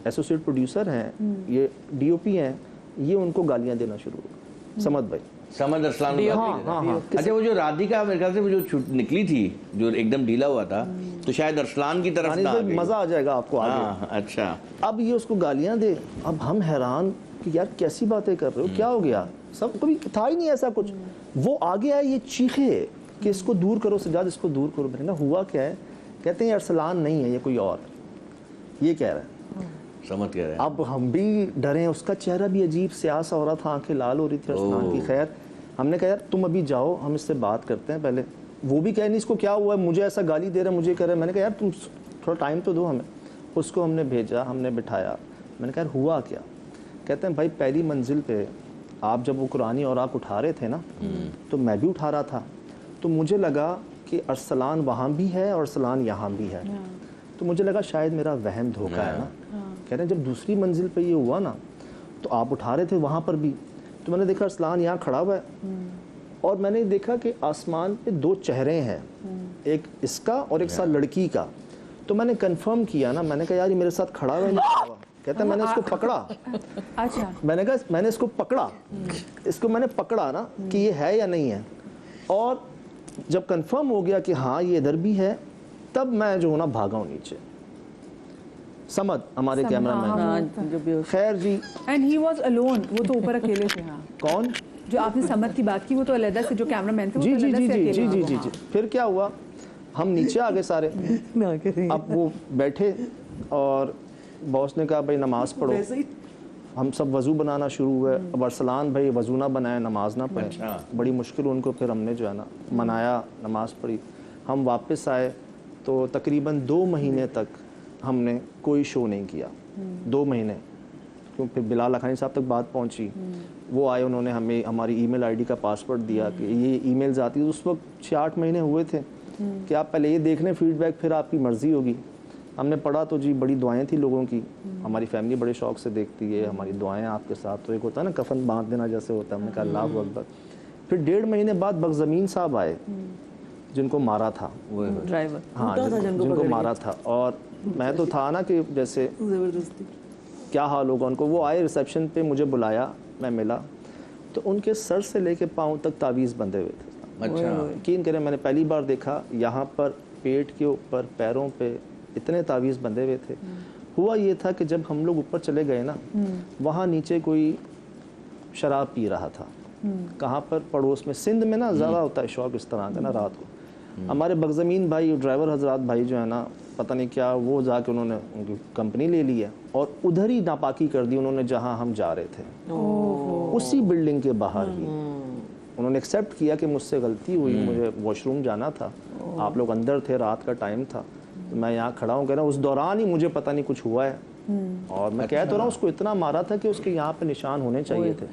एसोसिएट प्रोड्यूसर हैं, ये डीओपी हैं, ये उनको गालियां देना शुरू हो गए। समद भाई, समद अरसलान। हाँ। अच्छा, वो जो राधिका मेरे ख्याल से वो जो निकली थी, जो एकदम ढीला हुआ था, तो शायद अरसलान की तरफ ना आ गई। मजा आ जाएगा आपको आगे। हाँ, अच्छा। अब ये उसको गालियां दे, अब हम हैरान कि यार कैसी बातें कर रहे हो, क्या हो गया? सब कभी था ही नहीं ऐसा कुछ। वो आगे आए, ये चीखे कि इसको दूर करो सज्जाद, इसको दूर करो। मैंने कहा हुआ क्या है? कहते हैं अरसलान नहीं है, ये कोई और। ये कह रहा है, समझ कह रहे हैं। अब हम भी डरे, उसका चेहरा भी अजीब स्यास हो रहा था, आंखें लाल हो रही थी अरसलान की। खैर हमने कहा यार तुम अभी जाओ, हम इससे बात करते हैं पहले। वो भी कह नहीं इसको क्या हुआ है, मुझे ऐसा गाली दे रहा है, मुझे कह रहा है। मैंने कहा यार तुम थोड़ा टाइम तो दो हमें। उसको हमने भेजा, हमने बिठाया। मैंने कहा यार हुआ क्या? कहते हैं भाई पहली मंजिल पे आप जब वो कुरानी और आप उठा रहे थे ना, तो मैं भी उठा रहा था, तो मुझे लगा कि अरसलान वहाँ भी है और अरसलान यहाँ भी है। तो मुझे लगा शायद मेरा वहम धोखा है ना। कह रहे हैं जब दूसरी मंजिल पे ये हुआ ना, तो आप उठा रहे थे वहाँ पर भी, तो मैंने देखा अरसलान यहाँ खड़ा हुआ है, और मैंने देखा कि आसमान पे दो चेहरे हैं, एक इसका और एक साथ लड़की का। तो मैंने कंफर्म किया ना, मैंने कहा यार ये मेरे साथ खड़ा हुआ है नहीं खड़ा हुआ? कहता है मैंने इसको पकड़ा। अच्छा, मैंने कहा मैंने इसको पकड़ा, इसको मैंने पकड़ा ना कि ये है या नहीं है, और जब कंफर्म हो गया कि हाँ ये इधर भी है, तब मैं जो ना भागा हूँ नीचे। समद हमारे कैमरामैन, खैर जी। एंड ही वाज अलोन, वो तो ऊपर अकेले थे। हाँ, कौन? जो आपने समद की बात की, वो तो अलग से, जो कैमरामैन थे वो जी तो जी अलग जी से जी अकेले जी थे। जी जी। फिर क्या हुआ, हम नीचे आ गए सारे। अब वो बैठे और बॉस ने कहा भाई नमाज पढ़ो। हम सब वज़ू बनाना शुरू हुए। अब अरसलान भाई वज़ू ना बनाए, नमाज ना पढ़े। बड़ी मुश्किल उनको फिर हमने जो है ना मनाया, नमाज पढ़ी। हम वापस आए तो तकरीबन 2 महीने तक हमने कोई शो नहीं किया। 2 महीने, क्यों? फिर बिलाल लखानी साहब तक बात पहुंची। वो आए, उन्होंने हमें हमारी ईमेल आईडी का पासवर्ड दिया कि ये ईमेल्स आती है। उस वक्त 6-8 महीने हुए थे कि आप पहले ये देख लें फीडबैक, फिर आपकी मर्ज़ी होगी। हमने पढ़ा तो जी बड़ी दुआएं थी लोगों की, हमारी फैमिली बड़े शौक से देखती है, हमारी दुआएं आपके साथ। तो एक होता है ना कफन बांध देना जैसे होता है। हमने कहा अल्लाहु अकबर। फिर 1.5 महीने बाद बगज़मीन साहब आए, जिनको मारा था ड्राइवर। हाँ, जिनको मारा था। और मैं तो था ना कि जैसे जबरदस्ती क्या हाल होगा उनको। वो आए रिसेप्शन पे, मुझे बुलाया, मैं मिला, तो उनके सर से लेके पाँव तक तावीज़ बंधे हुए थे। अच्छा, यकीन करें मैंने पहली बार देखा, यहाँ पर पेट के ऊपर, पैरों पे इतने तावीज़ बंधे हुए थे। हुआ ये था कि जब हम लोग ऊपर चले गए ना, वहाँ नीचे कोई शराब पी रहा था। कहाँ पर? पड़ोस में। सिंध में ना ज़्यादा होता है शौक इस तरह का ना रात को। हमारे बगज़मीन भाई, ड्राइवर हजरात भाई जो है ना, पता नहीं क्या, वो जाके उन्होंने उनकी कंपनी ले ली है और उधर ही नापाकी कर दी उन्होंने जहाँ हम जा रहे थे। उसी बिल्डिंग के बाहर ही उन्होंने एक्सेप्ट किया कि मुझसे गलती हुई, मुझे वॉशरूम जाना था, आप लोग अंदर थे, रात का टाइम था, तो मैं यहाँ खड़ा हूँ। कह रहा हूँ उस दौरान ही मुझे पता नहीं कुछ हुआ है। और मैं कह तो रहा हूँ उसको इतना मारा था कि उसके यहाँ पे निशान होने चाहिए थे।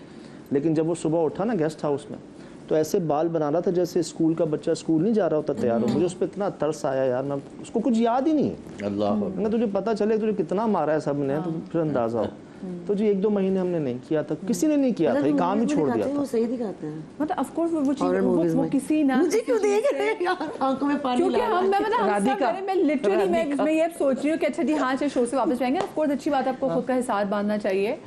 लेकिन जब वो सुबह उठा ना गेस्ट हाउस में, तो ऐसे बाल बना रहा था जैसे स्कूल का बच्चा स्कूल नहीं जा रहा होता तैयार हो। मुझे उस पर इतना तरस आया यार, मैं उसको कुछ याद ही नहीं। अल्लाह, तुझे पता चले तुझे कितना मारा है सब ने, तो फिर अंदाजा हो। तो जी 1-2 महीने हमने नहीं किया था, किसी ने नहीं किया था, ये काम ही छोड़ दिया था। वो सही दिखाते हैं, मतलब ऑफ कोर्स वो चीज वो किसी ना, मुझे क्यों देख रहे हैं यार, आंखों में पानी क्योंकि ला रहा हम, है। मैं मतलब राधिका, मैं लिटरली मैं ये सोच रही हूँ कि अच्छा जी हाँ चलो शो से वापस जाएंगे। ऑफ कोर्स अच्छी बात है, आपको खुद का हिसाब बांधना चाहिए।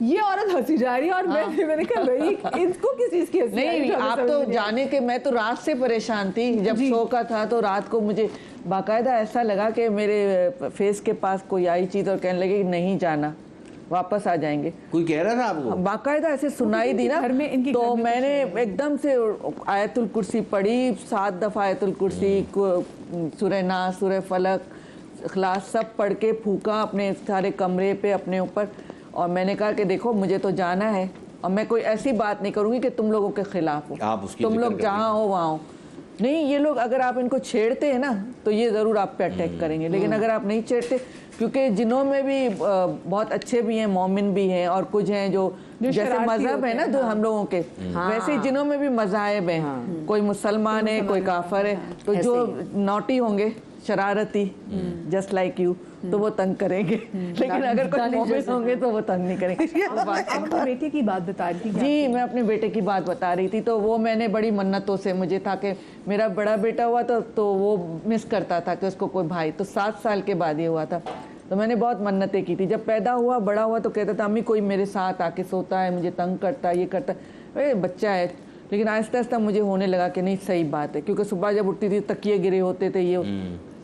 ये औरत हंसी जा रही है और मैंने कहा भाई इनको किस चीज की हंसी? नहीं, आप तो जाने के, मैं तो रात से परेशान थी। जब शो का था तो रात को मुझे बाकायदा ऐसा लगा कि मेरे फेस के पास कोई आई चीज और कहने लगे कि नहीं जाना, वापस आ जाएंगे। कोई कह रहा था आपको? बाकायदा ऐसे सुनाई दी ना, तो मैंने एकदम से आयतुल कुर्सी पढ़ी, 7 दफा आयतुल कुर्सी, सूरह नास, सूरह फलक, इखलास सब पढ़ के फूका अपने सारे कमरे पे अपने ऊपर। और मैंने कहा कि देखो मुझे तो जाना है और मैं कोई ऐसी बात नहीं करूंगी कि तुम लोगों के खिलाफ हो, आप उसकी तुम जिक्र लोग जहाँ हो वहाँ हो। नहीं, ये लोग अगर आप इनको छेड़ते हैं ना तो ये ज़रूर आप पे अटैक करेंगे, लेकिन अगर आप नहीं छेड़ते, क्योंकि जिनों में भी बहुत अच्छे भी हैं, मोमिन भी हैं, और कुछ हैं जो जैसे मजहब है ना जो हम लोगों के, वैसे ही जिनों में भी मज़ाहिब हैं, कोई मुसलमान है, कोई काफर है, तो जो नॉटी होंगे, शरारती, जस्ट लाइक यू, तो वो तंग करेंगे, लेकिन अगर कोई मोमिन होंगे तो वो तंग नहीं करेंगे। आप अपने बेटे की बात बता रही थी। जी, मैं अपने बेटे की बात बता रही थी, तो वो मैंने बड़ी मन्नतों से, मुझे था कि मेरा बड़ा बेटा हुआ तो वो मिस करता था कि उसको कोई भाई, तो 7 साल के बाद ये हुआ था, तो मैंने बहुत मन्नतें की थी। जब पैदा हुआ, बड़ा हुआ, तो कहता था अम्मी कोई मेरे साथ आके सोता है, मुझे तंग करता है, ये करता है, अरे बच्चा है। लेकिन आहिस्ता आहिस्ता मुझे होने लगा कि नहीं, सही बात है, क्योंकि सुबह जब उठती थी तकिए गिरे होते थे, ये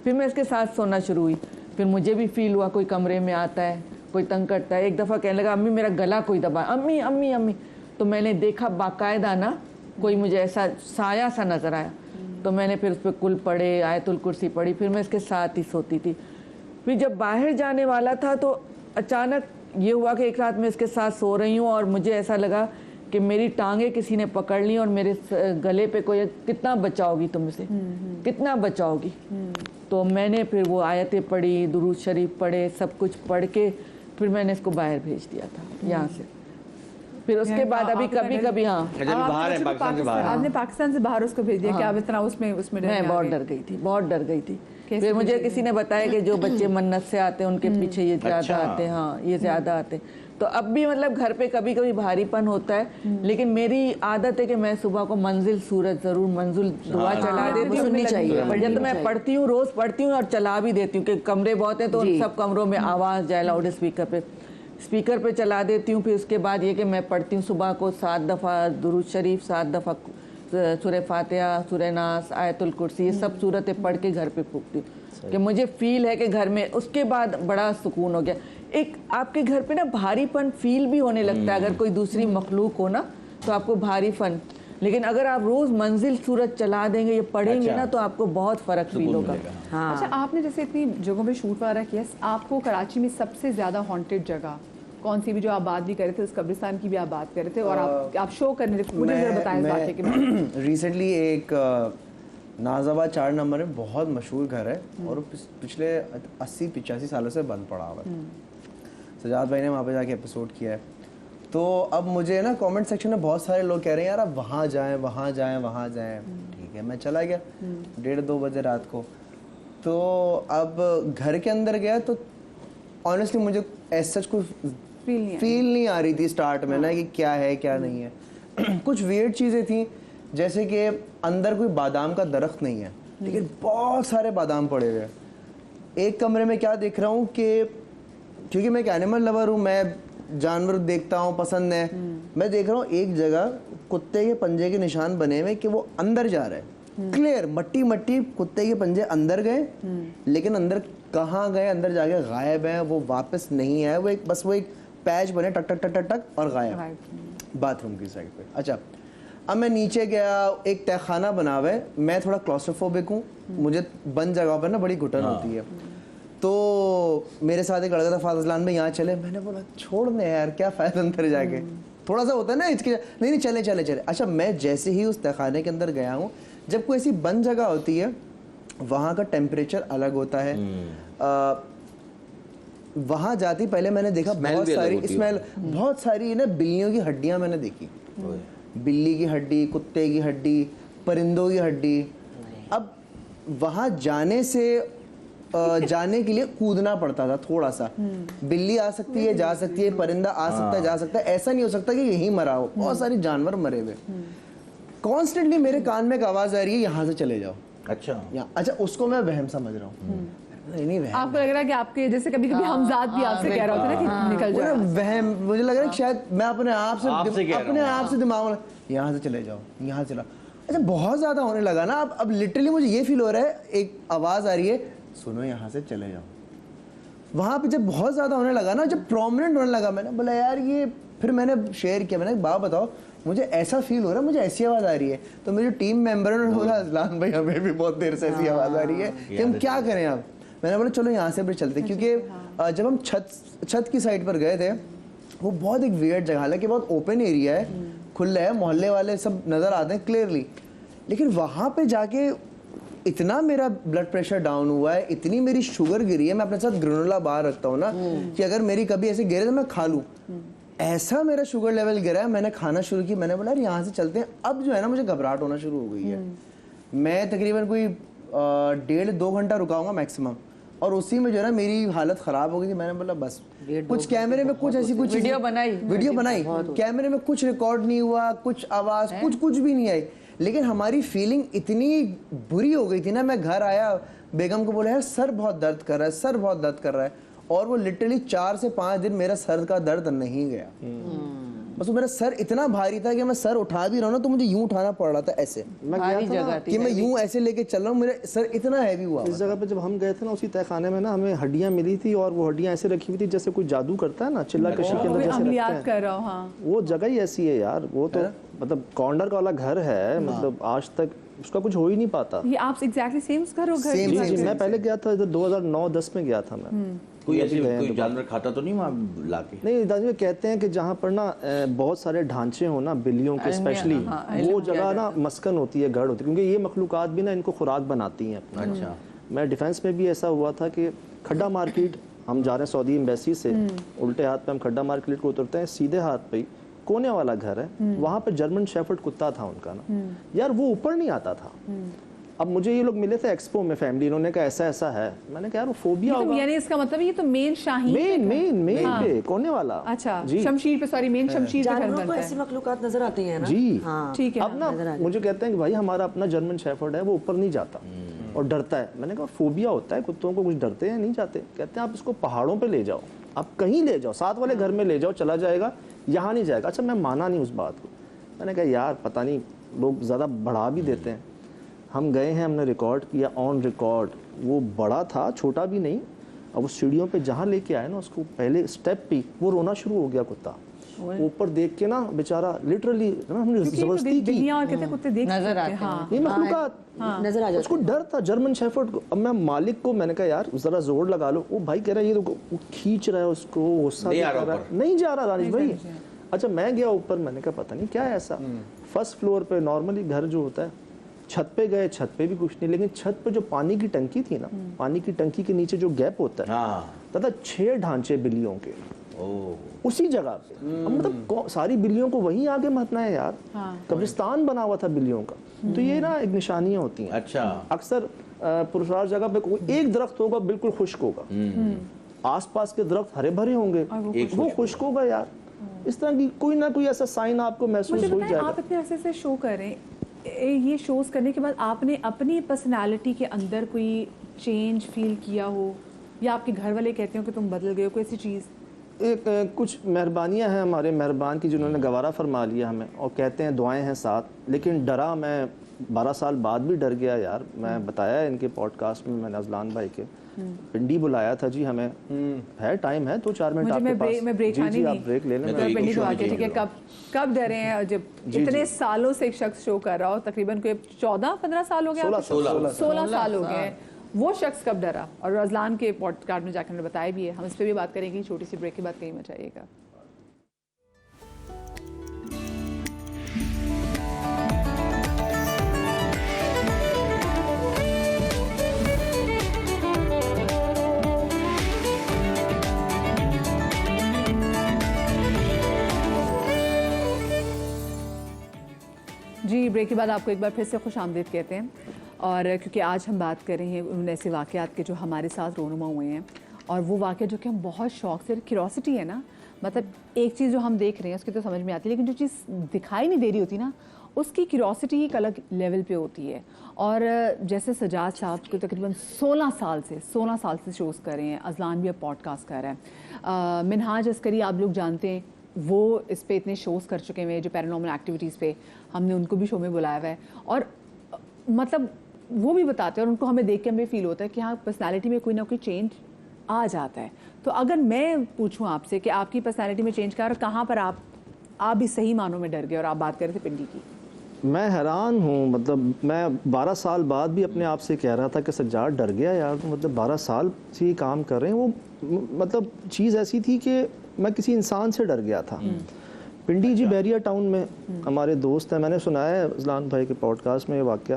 फिर मैं इसके साथ सोना शुरू हुई। फिर मुझे भी फील हुआ कोई कमरे में आता है, कोई तंग करता है। एक दफ़ा कहने लगा अम्मी मेरा गला कोई दबा, अम्मी अम्मी अम्मी, तो मैंने देखा बाकायदा ना कोई मुझे ऐसा साया सा नज़र आया, तो मैंने फिर उस पर कुल पढ़े, आयतुल कुर्सी पढ़ी, फिर मैं इसके साथ ही सोती थी। फिर जब बाहर जाने वाला था तो अचानक ये हुआ कि एक रात में इसके साथ सो रही हूँ और मुझे ऐसा लगा कि मेरी टांगे किसी ने पकड़ ली और मेरे गले पे कोई, कितना बचाओगी तुम इसे, कितना बचाओगी। तो मैंने फिर वो आयतें पढ़ी, दुरूद शरीफ पढ़े, सब कुछ पढ़ के फिर मैंने इसको बाहर भेज दिया था यहाँ से। फिर उसके बाद अभी कभी कभी बाहर है, पाकिस्तान से बाहर, आपने पाकिस्तान से बाहर उसको भेज दिया, क्या आप इतना उसमें मैं बहुत डर गई थी, बहुत डर गई थी। फिर मुझे किसी ने बताया कि जो बच्चे मन्नत से आते हैं उनके पीछे ये ज्यादा आते हैं, हाँ ये ज्यादा आते हैं। तो अब भी मतलब घर पे कभी कभी भारीपन होता है, लेकिन मेरी आदत है कि मैं सुबह को मंजिल सूरत जरूर मंजिल दुआ चला देती हूँ, सुननी चाहिए। जब तो मैं पढ़ती हूँ, रोज पढ़ती हूँ और चला भी देती हूँ कि कमरे बहुत हैं तो उन सब कमरों में आवाज़ जाए, लाउड स्पीकर पे चला देती हूँ। फिर उसके बाद ये कि मैं पढ़ती हूँ सुबह को 7 दफ़ा दुरूद शरीफ, 7 दफ़ा सूरह फातिहा, सूरह नास, आयतुल कुर्सी, ये सब सूरतें पढ़ के घर पे फूकती हूँ कि मुझे फील है कि घर में, उसके बाद बड़ा सुकून हो गया। एक आपके घर पे ना भारीपन फील भी होने लगता है, अगर कोई दूसरी मखलूक हो ना तो आपको भारीपन, लेकिन अगर आप रोज मंजिल सूरत चला देंगे, ये पढ़ेंगे ना, तो आपको बहुत फर्क फील होगा। हाँ। अच्छा, आपने जैसे इतनी जगहों पे शूट वगैरह किया, आपको कराची में सबसे ज्यादा हॉन्टेड जगह कौन सी भी, जो आप बात भी कर रहे थे, उस कब्रिस्तान की भी आप बात कर रहे थे और आप शो करने थे, मुझे जरा बताएं इस बात के बारे। रिसेंटली एक नाजाबाद 4 नंबर में बहुत मशहूर घर है और पिछले 80-85 सालों से बंद पड़ा हुआ है। सजाद भाई ने वहाँ पे जाके एपिसोड किया है। तो अब मुझे ना कमेंट सेक्शन में बहुत सारे लोग कह रहे हैं यार आप वहाँ जाएं, वहाँ जाएं, वहाँ जाएं। ठीक है, मैं चला गया 1:30-2 बजे रात को। तो अब घर के अंदर गया तो ऑनेस्टली मुझे ऐसा कुछ फील नहीं आ रही थी स्टार्ट में ना कि क्या है क्या नहीं है। कुछ वियर्ड चीज़ें थी, जैसे कि अंदर कोई बादाम का दरख्त नहीं है लेकिन बहुत सारे बादाम पड़े हुए हैं। एक कमरे में क्या देख रहा हूँ कि क्योंकि मैं एक एनिमल लवर हूँ, मैं जानवर देखता हूँ, पसंद है, मैं देख रहा हूँ एक जगह कुत्ते के पंजे के निशान बने हुए कि वो अंदर जा रहा है, क्लियर मट्टी मट्टी कुत्ते के पंजे अंदर गए, लेकिन अंदर कहाँ गए, अंदर जाके गायब है, वो वापस नहीं आए, वो एक बस वो एक पैच बने टक टक टक टक टक और गायब बाथरूम की साइड पे। अच्छा, अब मैं नीचे गया, एक तहखाना बना हुआ है, मैं थोड़ा क्लॉस्ट्रोफोबिक हूँ, मुझे बंद जगह पर ना बड़ी घुटन होती है। तो मेरे साथ एक लड़का था, फाजलान में यहाँ चले, मैंने बोला छोड़ दे यार क्या फ़ायदा अंदर जाके, थोड़ा सा होता है ना इसके, नहीं चले चले चले। अच्छा, मैं जैसे ही उस तहखाने के अंदर गया हूँ, जब कोई ऐसी बंद जगह होती है वहाँ का टेम्परेचर अलग होता है। वहाँ जाती पहले मैंने देखा बहुत सारी स्मेल, बहुत सारी ना बिल्लियों की हड्डियाँ मैंने देखी, बिल्ली की हड्डी, कुत्ते की हड्डी, परिंदों की हड्डी। अब वहाँ जाने के लिए कूदना पड़ता था थोड़ा सा, बिल्ली आ सकती है जा सकती है, परिंदा आ सकता है जा सकता है, ऐसा नहीं हो सकता कि यहीं मरा हो, बहुत सारी जानवर मरे हुए। कॉन्स्टेंटली मेरे कान में एक आवाज आ रही है यहाँ से चले जाओ। अच्छा, उसको मैं वहम समझ रहा हूँ। नहीं वहम, आपको लग रहा है कि आपके जैसे कभी कभी हमजाद भी आपसे कह रहा होता है ना कि निकल जाओ, वहम मुझे लग रहा है शायद मैं अपने आप से दिमाग में यहाँ से चले जाओ, यहाँ चला। अच्छा, बहुत ज्यादा होने लगा ना, अब लिटरली मुझे ये फील हो रहा है, एक आवाज आ रही है सुनो यहाँ से चले जाओ। वहाँ पे जब बहुत ज़्यादा होने लगा ना, जब प्रोमिनेंट होने लगा, मैंने बोला यार ये, फिर मैंने शेयर किया, मैंने बात बताओ मुझे ऐसा फील हो रहा है, मुझे ऐसी आवाज़ आ रही है। तो मेरी टीम मेंबर ने बोला अजलान भाई हमें भी बहुत देर से ऐसी आवाज़ आ रही है कि हम क्या करें अब। मैंने बोला चलो यहाँ से भी चलते, क्योंकि जब हम छत की साइड पर गए थे, वो बहुत एक वियर्ड जगह, हालांकि बहुत ओपन एरिया है, खुला है, मोहल्ले वाले सब नज़र आते हैं क्लियरली, लेकिन वहाँ पे जाके इतना मेरा ब्लड प्रेशर डाउन हुआ है, इतनी मेरी शुगर गिरी है, मैं अपने साथ ग्रेनोला बार रखता हूँ ना कि अगर मेरी कभी ऐसे गिरे तो मैं खा लूँ, ऐसा मेरा शुगर लेवल गिरा है। मैंने खाना शुरू किया, मैंने बोला यहाँ से चलते हैं। अब जो है ना मुझे घबराहट होना शुरू हो गई है। मैं तकरीबन कोई 1.5-2 घंटा रुकाऊंगा मैक्सिमम, और उसी में जो है ना मेरी हालत ख़राब हो गई थी। मैंने बोला बस, कुछ कैमरे में कुछ ऐसी कुछ वीडियो बनाई, कैमरे में कुछ रिकॉर्ड नहीं हुआ, कुछ आवाज़ कुछ भी नहीं आई, लेकिन हमारी फीलिंग इतनी बुरी हो गई थी ना। मैं घर आया, बेगम को बोला यार सर बहुत दर्द कर रहा है, सर बहुत दर्द कर रहा है, और वो लिटरली 4 से 5 दिन मेरा सर का दर्द नहीं गया। बस वो मेरा सर इतना भारी था कि मैं सर उठा भी रहा हूँ ना तो मुझे यूं उठाना पड़ रहा था ऐसे, मैं गया था ना कि मैं यूं ऐसे लेके चल रहा हूँ, मेरा सर इतना हैवी हुआ। इस जगह पे जब हम गए थे ना, उसी तहखाने में ना हमें हड्डियां मिली थी, और वो हड्डियां ऐसे रखी हुई थी जैसे कोई जादू करता है ना, चिल्ला कशी के अंदर जैसे रखते हैं। कर रहा हूँ, हाँ। वो जगह ही ऐसी है यार, वो तो मतलब कॉर्नर वाला घर है, मतलब आज तक उसका कुछ हो ही नहीं पाता। ये आप एग्जैक्टली सेम घर हो घर Same, जी जी, मैं पहले गया था इधर 2009-10 में गया था मैं। कोई ऐसे कोई जानवर खाता तो नहीं वहाँ लाके? नहीं, दादी कहते हैं कि जहाँ पर ना बहुत सारे ढांचे हो ना बिल्लियों के स्पेशली, वो जगह ना मस्कन होती है, गढ़ होती है, क्योंकि ये मखलूकात भी ना इनको खुराक बनाती हैं। अच्छा। मैं डिफेंस में भी ऐसा हुआ था कि खड्डा मार्केट हम जा रहे हैं सऊदी एम्बेसी से, उल्टे हाथ पे हम खड्डा मार्केट को उतरते हैं, सीधे हाथ पे ही कोने वाला घर है, वहाँ पे जर्मन शेफर्ड कुत्ता था उनका ना यार, वो ऊपर नहीं आता था। अब मुझे ये लोग मिले थे एक्सपो में फैमिली, इन्होंने कहा ऐसा ऐसा है, मैंने कहा यार वो फोबिया होगा। यानी इसका मतलब ये तो मेन शाहीन मेन पे कोने वाला। अच्छा, शमशीर पे, सॉरी, मेन शमशीर पे घर जानवरों को बनता ऐसी है। मखलूकात नजर आती हैं ना। जी हाँ, ठीक है। अब ना मुझे कहते हैं कि भाई हमारा अपना जर्मन शेफर्ड है, वो ऊपर नहीं जाता और डरता है। मैंने कहा फोबिया होता है कुत्तों को, कुछ डरते हैं नहीं जाते। कहते हैं आप इसको पहाड़ों पे ले जाओ, आप कहीं ले जाओ, साथ वाले घर में ले जाओ, चला जाएगा, यहाँ नहीं जाएगा। अच्छा, मैं माना नहीं उस बात को। मैंने कहा यार पता नहीं, लोग ज़्यादा बढ़ा भी देते हैं। हम गए हैं, हमने रिकॉर्ड किया, ऑन रिकॉर्ड, वो बड़ा था, छोटा भी नहीं। अब उस सीढ़ियों पे जहाँ लेके आए ना, उसको पहले स्टेप पे वो रोना शुरू हो गया कुत्ता। ऊपर देख के ना बेचारा लिटरली ना, हमने जबरदस्ती की। और कहते कुत्ते देख नजर आते हैं। हाँ। ये मखलूकात नजर आ जाता उसको डर था जर्मन शेफर्ड को। अब मैं मालिक को मैंने कहा यार जरा जोर लगा लो। वो भाई कह रहा है ये तो वो खींच रहा है उसको, गुस्सा नहीं आ कर रहा रहा है, नहीं जा रहा दानिश भाई। अच्छा, मैं गया ऊपर, मैंने कहा पता नहीं क्या है ऐसा। फर्स्ट फ्लोर पे नॉर्मली घर जो होता है, छत पे गए, छत पे भी कुछ नहीं, लेकिन छत पे जो पानी की टंकी थी ना, पानी की टंकी के नीचे जो गैप होता है, तथा 6 ढांचे बिल्लियों के उसी जगह पे। अब मतलब सारी बिल्लियों को वहीं आगे मरना है यार। कब्रिस्तान बना हुआ था बिल्लियों का। तो ये ना एक निशानियां होती हैं। अच्छा। अक्सर पुरस्कार जगह पे कोई एक दरख्त होगा बिल्कुल खुश्क होगा, आसपास के दरख्त हरे भरे होंगे, वो खुश्क होगा यार। इस तरह की कोई ना कोई ऐसा साइन आपको महसूस हो जाएगा। आप इतने अरसे से शो कर रहे हैं, ये शोज करने के बाद आपने अपनी पर्सनालिटी के अंदर कोई चेंज फील किया हो, या आपके घर वाले कहते हो कि तुम बदल गए हो, कोई ऐसी चीज़? एक कुछ मेहरबानियाँ हैं हमारे मेहरबान की, जिन्होंने गवारा फरमा लिया हमें, और कहते हैं दुआएं हैं साथ। लेकिन डरा मैं 12 साल बाद भी डर गया यार। मैं बताया इनके पॉडकास्ट में, मैंने अजलान भाई के पिंडी बुलाया था जी, हमें है टाइम है तो 4 मिनट आपके पास। मैं ब्रेक जी आप ब्रेक ले लें। पिंडी को आके, ठीक है। कब डरे हैं जब इतने सालों से एक शख्स शो कर रहा हो, तकरीबन कोई 14-15 साल हो गया, 16 साल हो गए, वो शख्स कब डरा? और रजलान के पॉडकास्ट में जाकर हमने बताया भी है। हम इस पर भी बात करेंगे छोटी सी ब्रेक के बाद, कहीं मत जाइएगा। जी, ब्रेक के बाद आपको एक बार फिर से खुश आमदीद कहते हैं। और क्योंकि आज हम बात कर रहे हैं उन ऐसे वाक़यात के जो हमारे साथ रोनुमा हुए हैं, और वो वाक़या जो कि हम बहुत शौक़ से, क्यूरोसिटी है ना, मतलब एक चीज़ जो हम देख रहे हैं उसकी तो समझ में आती है, लेकिन जो चीज़ दिखाई नहीं दे रही होती ना, उसकी क्यूरोसिटी एक अलग लेवल पे होती है। और जैसे सजाद साहब को तकरीबन 16 साल से शोज़ कर रहे हैं, अजलान भी अब पॉडकास्ट कर रहा है, मिनहाज अस्करी आप लोग जानते हैं, वो इस पे इतने शोज़ कर चुके हैं जो पैरानॉर्मल एक्टिविटीज़ पे, हमने उनको भी शो में बुलाया हुआ है। और मतलब वो भी बताते हैं, और उनको हमें देख के हमें फील होता है कि हाँ, पर्सनालिटी में कोई ना कोई चेंज आ जाता है। तो अगर मैं पूछूं आपसे कि आपकी पर्सनालिटी में चेंज क्या, और कहाँ पर आप भी सही मानों में डर गए, और आप बात कर रहे थे पिंडी की। मैं हैरान हूँ, मतलब मैं 12 साल बाद भी अपने आप से कह रहा था कि सज्जाद डर गया यार, तो मतलब 12 साल से ये काम कर रहे हैं। वो मतलब चीज़ ऐसी थी कि मैं किसी इंसान से डर गया था, पिंडी जी बहरिया टाउन में हमारे दोस्त हैं, मैंने सुना है अजलान भाई के पॉडकास्ट में ये वाक़या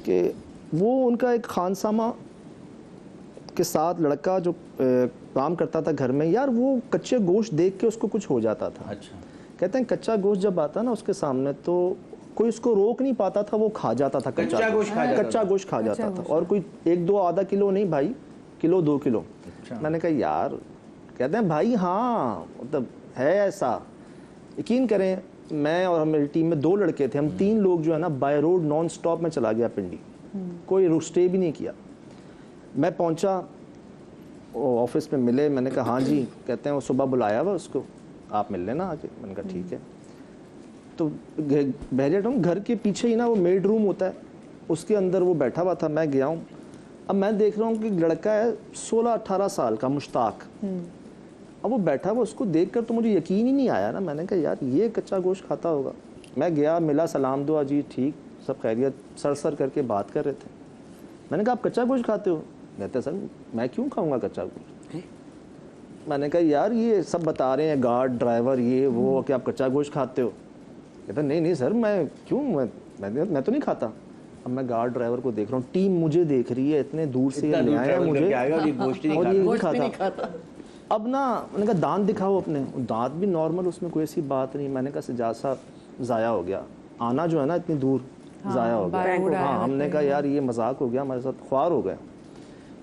कि वो उनका एक खानसामा के साथ लड़का जो काम करता था घर में, यार वो कच्चे गोश्त देख के उसको कुछ हो जाता था। अच्छा। कहते हैं कच्चा गोश्त जब आता ना उसके सामने तो कोई उसको रोक नहीं पाता था, वो खा जाता था कच्चा गोश्त खा जाता कच्चा गोश्त खा जाता था। और कोई 1-2 आधा किलो नहीं भाई, किलो 2 किलो। मैंने कहा यार, कहते हैं भाई हाँ मतलब है ऐसा। यकीन करें, मैं और मेरी टीम में 2 लड़के थे, हम 3 लोग जो है ना बाय रोड नॉन स्टॉप में चला गया पिंडी, कोई स्टे भी नहीं किया। मैं पहुंचा, ऑफिस में मिले, मैंने कहा हाँ जी। कहते हैं वो सुबह बुलाया हुआ उसको, आप मिल लेना आके। मैंने कहा ठीक है। तो बहरिया टाउन घर के पीछे ही ना वो मेड रूम होता है, उसके अंदर वो बैठा हुआ था। मैं गया हूँ, अब मैं देख रहा हूँ कि लड़का है 16-18 साल का, मुश्ताक। अब वो बैठा हुआ, उसको देखकर तो मुझे यकीन ही नहीं आया ना। मैंने कहा यार ये कच्चा गोश्त खाता होगा। मैं गया, मिला, सलाम दुआ, जी ठीक, सब खैरियत, सर करके बात कर रहे थे। मैंने कहा आप कच्चा गोश्त खाते हो? कहते सर मैं क्यों खाऊंगा कच्चा गोश्त। मैंने कहा यार ये सब बता रहे हैं गार्ड ड्राइवर ये वो कि आप कच्चा गोश्त खाते हो। कहता नहीं सर मैं क्यों, मैं तो नहीं खाता। अब मैं गार्ड ड्राइवर को देख रहा हूँ, टीम मुझे देख रही है, इतने दूर से ले आया मुझे और ये नहीं खाता। अब ना मैंने कहा दांत दिखाओ अपने, दांत भी नॉर्मल, उसमें कोई ऐसी बात नहीं। मैंने कहा सजाद साहब ज़ाया हो गया, आना जो है ना इतनी दूर ज़ाया हो गया। हाँ, हमने कहा यार ये मजाक हो गया हमारे साथ, ख्वार हो गया।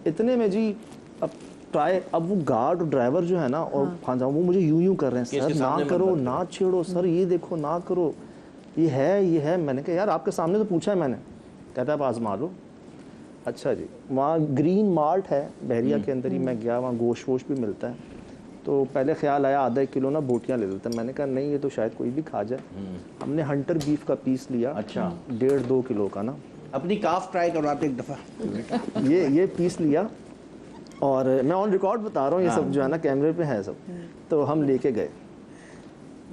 इतने में जी अब ट्राई, अब वो गार्ड और ड्राइवर जो है ना और खान वो मुझे यूं कर रहे हैं, सर ना करो, ना छेड़ो सर, ये देखो ना करो, ये है। मैंने कहा यार आपके सामने तो पूछा है मैंने। कहता है आप आजमा लो। अच्छा जी, वहाँ ग्रीन मार्ट है बहरिया के अंदर ही, मैं गया, वहाँ गोश्त वोश भी मिलता है। तो पहले ख्याल आया आधा किलो ना बोटियाँ ले लेते हैं। मैंने कहा नहीं ये तो शायद कोई भी खा जाए। हमने हंटर बीफ का पीस लिया, अच्छा 1.5-2 किलो का ना। अपनी काफ ट्राई करवाते एक दफ़ा। ये पीस लिया और मैं ऑन रिकॉर्ड बता रहा हूँ, ये सब जो है ना कैमरे पे है सब। तो हम लेके गए।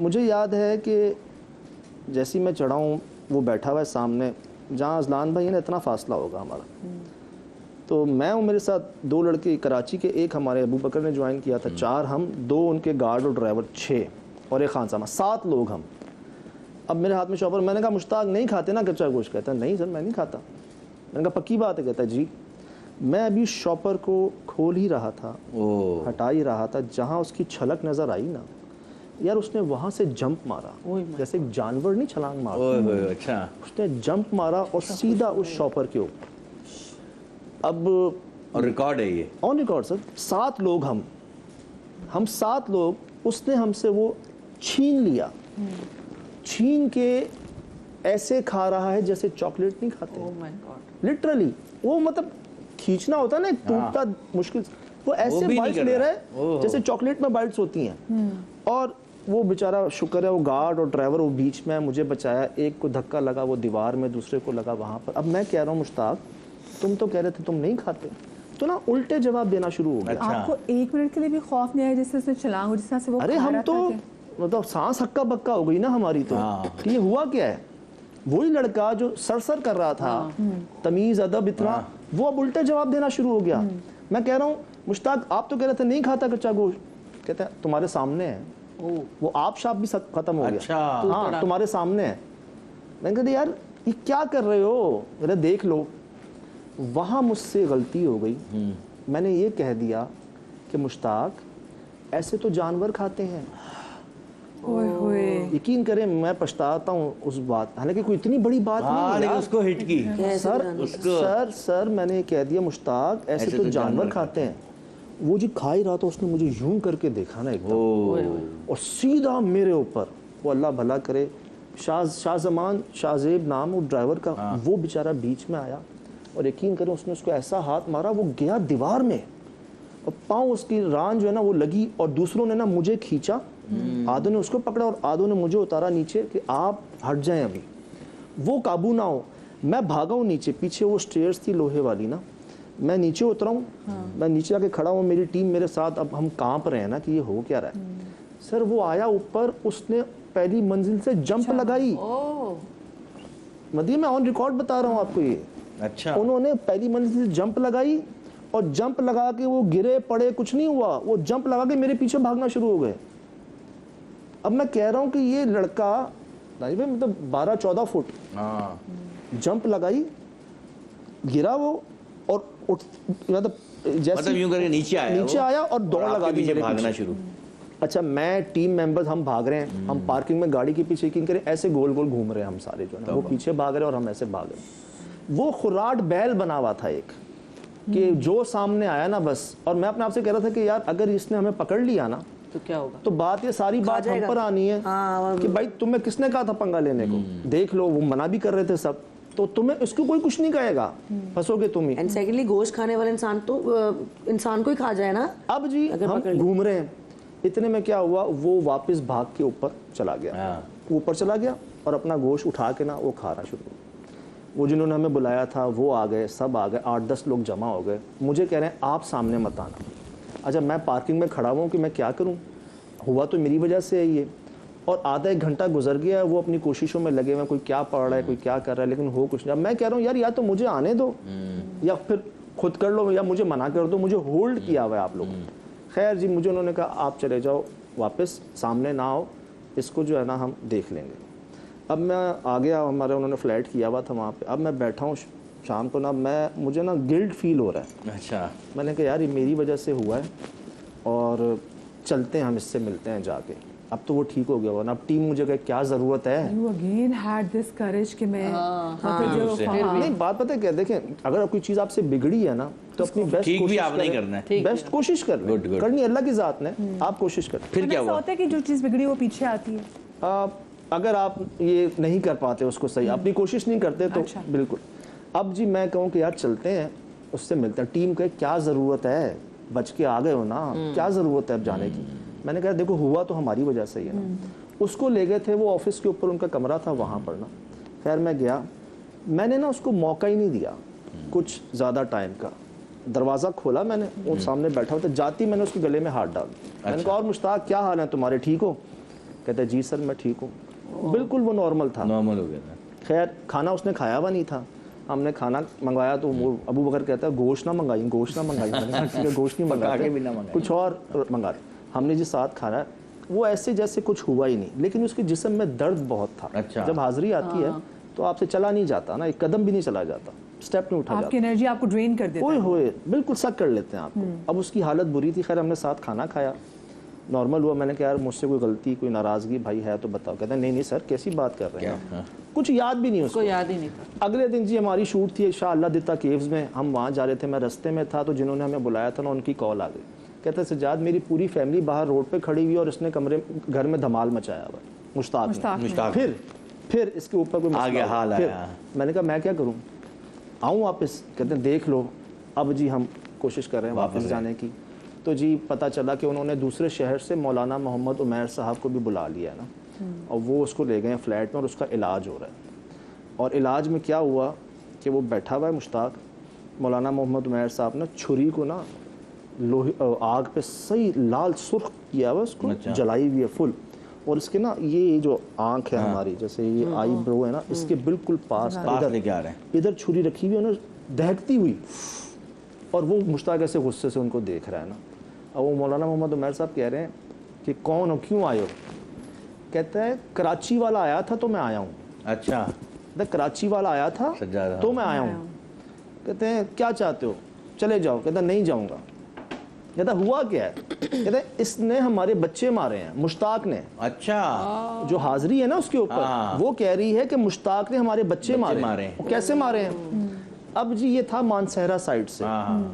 मुझे याद है कि जैसे ही मैं चढ़ा हूँ, वो बैठा हुआ है सामने, जहाँ अजलान भाई है ना इतना फासला होगा हमारा। तो मैं हूँ, मेरे साथ 2 लड़के कराची के, एक हमारे अबू बकर ने ज्वाइन किया था, 4 हम, 2 उनके गार्ड और ड्राइवर 6 और एक खानसामा, 7 लोग हम। अब मेरे हाथ में शॉपर, मैंने कहा मुश्ताक नहीं खाते ना कच्चा गोश्त? कहता नहीं सर मैं नहीं खाता। मैंने कहा पक्की बात है? कहता जी। मैं अभी शॉपर को खोल ही रहा था, हटा ही रहा था, जहाँ उसकी छलक नज़र आई ना यार, उसने वहाँ से जंप मारा, जैसे एक जानवर नहीं छलांग मारा। अच्छा। उसने जंप मारा और सीधा उस शॉपर के ऊपर। अब और रिकॉर्ड है ये, ऑन रिकॉर्ड सर, 7 लोग हम 7 लोग, उसने हमसे वो छीन लिया, छीन के ऐसे खा रहा है जैसे चॉकलेट नहीं खाते। लिटरली वो मतलब खींचना होता है ना, टूटता मुश्किल, वो ऐसे बाइट्स ले रहा है जैसे चॉकलेट में बाइट्स होती हैं। और वो बेचारा, शुक्र है वो गार्ड और ड्राइवर वो बीच में मुझे बचाया। एक को धक्का लगा वो दीवार में, दूसरे को लगा वहाँ पर। अब मैं कह रहा हूँ मुश्ताक तुम तो कह रहे थे तुम नहीं खाते, तो ना उल्टे जवाब देना शुरू हो गया। अच्छा। आपको 1 मिनट के लिए भी खौफ नहीं आया जैसे उसने छलांग हो, जिस तरह से वो अरे हम तो मतलब सांस हक्का बक्का हो गई ना हमारी तो कि ये हुआ क्या है। वही लड़का जो सर कर रहा था, तमीज अदब इतना, वो अब उल्टे जवाब देना शुरू हो गया। मैं कह रहा हूँ मुश्ताक आप तो कह रहे थे नहीं खाता कच्चा गोश्त, कहते हैं तुम्हारे सामने है, वो आप शाप भी खत्म हो गया। अच्छा। हाँ तुम्हारे सामने है। मैंने कहते यार ये क्या कर रहे हो, अरे देख लो। वहाँ मुझसे गलती हो गई, मैंने ये कह दिया कि मुश्ताक ऐसे तो जानवर खाते हैं। यकीन करें मैं पछताता हूँ उस बात, हालांकि कोई इतनी बड़ी बात नहीं है, उसको हिट की सर मैंने ये कह दिया मुश्ताक ऐसे तो जानवर खाते हैं। वो जी खा ही रहा था, उसने मुझे यूं करके देखा ना एकदम और सीधा मेरे ऊपर, वो अल्लाह भला करे, शाहजमान शाहजेब नाम वो ड्राइवर का, वो बेचारा बीच में आया और यकीन करें उसने उसको ऐसा हाथ मारा, वो गया दीवार में और पाँव उसकी रान जो है ना वो लगी और दूसरों ने ना मुझे खींचा, आधों ने उसको पकड़ा और आधों ने मुझे उतारा नीचे कि आप हट जाएं अभी, वो काबू ना हो। मैं भागा हूँ नीचे, पीछे वो स्टेयर्स थी लोहे वाली ना, मैं नीचे उतरा हूँ, मैं नीचे आके खड़ा हूँ, मेरी टीम मेरे साथ, अब हम कांप रहे हैं ना कि ये हो क्या रहा है। सर वो आया ऊपर, उसने पहली मंजिल से जंप लगाई। मदिया मैं ऑन रिकॉर्ड बता रहा हूँ आपको ये। अच्छा। उन्होंने पहली मंजिल से जंप लगाई और जंप लगा के वो गिरे पड़े, कुछ नहीं हुआ, वो जंप लगा के मेरे पीछे भागना शुरू हो गए। अब मैं कह रहा हूँ कि ये लड़का भाई मतलब 12-14 फुट जंप लगाई, गिरा वो और मतलब जैसे यूं करके नीचे आया और दौड़ लगा दी मेरे भागना पीछे। शुरू। अच्छा, मैं टीम मेंबर्स हम भाग रहे हैं, हम पार्किंग में गाड़ी के पीछे किंग करें, ऐसे गोल गोल घूम रहे हैं हम सारे जो है, वो पीछे भाग रहे हैं और हम ऐसे भाग रहे हैं। वो खुराट बैल बना हुआ था एक, कि जो सामने आया ना बस। और मैं अपने आप से कह रहा था कि यार अगर इसने हमें पकड़ लिया ना तो क्या होगा, तो बात ये सारी बात हम पर आनी है कि भाई तुम्हें किसने कहा था पंगा लेने को, देख लो वो मना भी कर रहे थे सब, तो तुम्हें इसको कोई कुछ नहीं कहेगा, फंसोगे तुम ही। एंड सेकेंडली गोश्त खाने वाले इंसान तो इंसान को ही खा जाए ना। अब जी हम घूम रहे हैं, इतने में क्या हुआ, वो वापस भाग के ऊपर चला गया, ऊपर चला गया और अपना गोश्त उठा के ना वो खाना शुरू हुआ। वो जिन्होंने हमें बुलाया था वो आ गए, सब आ गए, 8-10 लोग जमा हो गए। मुझे कह रहे हैं आप सामने मत आना। अच्छा, मैं पार्किंग में खड़ा हुआ कि मैं क्या करूं, हुआ तो मेरी वजह से है ये। और आधा 1 घंटा गुजर गया, वो अपनी कोशिशों में लगे हुए, कोई क्या पढ़ रहा है, कोई क्या कर रहा है, लेकिन हो कुछ नहीं। अब मैं कह रहा हूँ यार या तो मुझे आने दो या फिर खुद कर लो या मुझे मना कर दो, मुझे होल्ड किया हुआ है आप लोगों ने। खैर जी, मुझे उन्होंने कहा आप चले जाओ वापस, सामने ना आओ, इसको जो है ना हम देख लेंगे। अब मैं आ गया, हमारे उन्होंने फ्लैट किया हुआ था वहाँ पे। अब मैं बैठा हूँ शाम को ना, मुझे ना गिल्ट फील हो रहा है। अच्छा, मैंने कहा यार ये मेरी वजह से हुआ है और चलते हैं हम, इससे मिलते हैं जाके। अब तो वो ठीक हो गया हुआ ना, अब टीम मुझे कहे क्या ज़रूरत है। You again had this courage कि मैं नहीं, बात पता है क्या, देखें अगर कोई चीज़ आपसे बिगड़ी है ना तो अपनी बेस्ट ठीक भी कोशिश आप नहीं करें, करना है। बेस्ट कोशिश कर लें, करनी अल्लाह की ज़ात ने, आप कोशिश करें। फिर क्या ऐसा हुआ? होता है कि जो चीज़ बिगड़ी वो पीछे आती है। अगर आप ये नहीं कर पाते उसको सही, अपनी कोशिश नहीं करते तो अच्छा। बिल्कुल। अब जी मैं कहूँ कि यार चलते हैं, उससे मिलते हैं। टीम के क्या ज़रूरत है, बच के आ गए हो ना, क्या ज़रूरत है अब जाने की। मैंने कहा देखो हुआ तो हमारी वजह से ही है ना। उसको ले गए थे, वो ऑफिस के ऊपर उनका कमरा था वहाँ पर ना। खैर मैं गया, मैंने ना उसको मौका ही नहीं दिया कुछ ज़्यादा टाइम का। दरवाज़ा खोला मैंने, वो सामने बैठा हुआ था, जाती मैंने उसके गले में हाथ डाल। मैंने कहा और मुश्ताक क्या हाल है तुम्हारे, ठीक हो? कहता है जी सर मैं ठीक हूँ। बिल्कुल वो नॉर्मल था, नॉर्मल हो गया था। खैर खाना उसने खाया हुआ नहीं था, हमने खाना मंगवाया तो वो अबू बकर कहता है गोश्त ना मंगाई, गोश्त ना मंगाई। मैंने कहा ठीक है गोश्त नहीं मंगाते, कुछ और मंगा। हमने जी साथ खाना, वो ऐसे जैसे कुछ हुआ ही नहीं, लेकिन उसके जिस्म में दर्द बहुत था। अच्छा। जब हाजिरी आती है तो आपसे चला नहीं जाता ना, एक कदम भी नहीं चला जाता, स्टेप नहीं उठा आपकी एनर्जी आपको ड्रेन कर देता ओए है। होए बिल्कुल सक कर लेते हैं आपको। अब उसकी हालत बुरी थी, खैर हमने साथ खाना खाया, नॉर्मल हुआ। मैंने कहा यार मुझसे कोई गलती कोई नाराज़गी भाई है तो बताओ। कहता नहीं नहीं सर कैसी बात कर रहे हैं, कुछ याद भी नहीं उसको, याद ही नहीं था। अगले दिन जी हमारी शूट थी शाह अल्लाह दिता केव्स में, हम वहाँ जा रहे थे, मैं रास्ते में था तो जिन्होंने हमें बुलाया था ना उनकी कॉल आ गई। कहते सज्जाद मेरी पूरी फैमिली बाहर रोड पे खड़ी हुई और इसने घर में धमाल मचाया हुआ। मुश्ताक फिर इसके ऊपर कोई आ गया हाल आया। मैंने कहा मैं क्या करूँ, आऊँ वापस? कहते हैं देख लो। अब जी हम कोशिश कर रहे हैं वापस जाने की। तो जी पता चला कि उन्होंने दूसरे शहर से मौलाना मोहम्मद उमैर साहब को भी बुला लिया ना, और वो उसको ले गए फ्लैट में और उसका इलाज हो रहा है। और इलाज में क्या हुआ कि वो बैठा हुआ है मुश्ताक, मौलाना मोहम्मद उमैर साहब ने छुरी को ना लोहे आग पे सही लाल सुर्ख किया हुआ, उसको जलाई हुई है फुल। और इसके ना ये जो आँख है हमारी, जैसे ये आई ब्रो है ना, इसके बिल्कुल पास इधर छुरी रखी हुई है ना दहकती हुई। और वो मुश्ताक ऐसे गुस्से से उनको देख रहा है ना। अब वो मौलाना मोहम्मद उमैर साहब कह रहे हैं कि कौन हो, क्यों आए हो? कहता है कराची वाला आया था तो मैं आया हूँ। अच्छा, कराची वाला आया था तो मैं आया हूँ। कहते हैं क्या चाहते हो, चले जाओ। कहता नहीं जाऊँगा। कहता हुआ क्या है? कहता है इसने हमारे बच्चे मारे हैं, मुश्ताक ने। अच्छा, जो हाजिरी है ना उसके ऊपर, वो कह रही है कि मुश्ताक ने हमारे बच्चे मारे हैं। कैसे मारे हैं? अब जी ये था मानसहरा साइड से,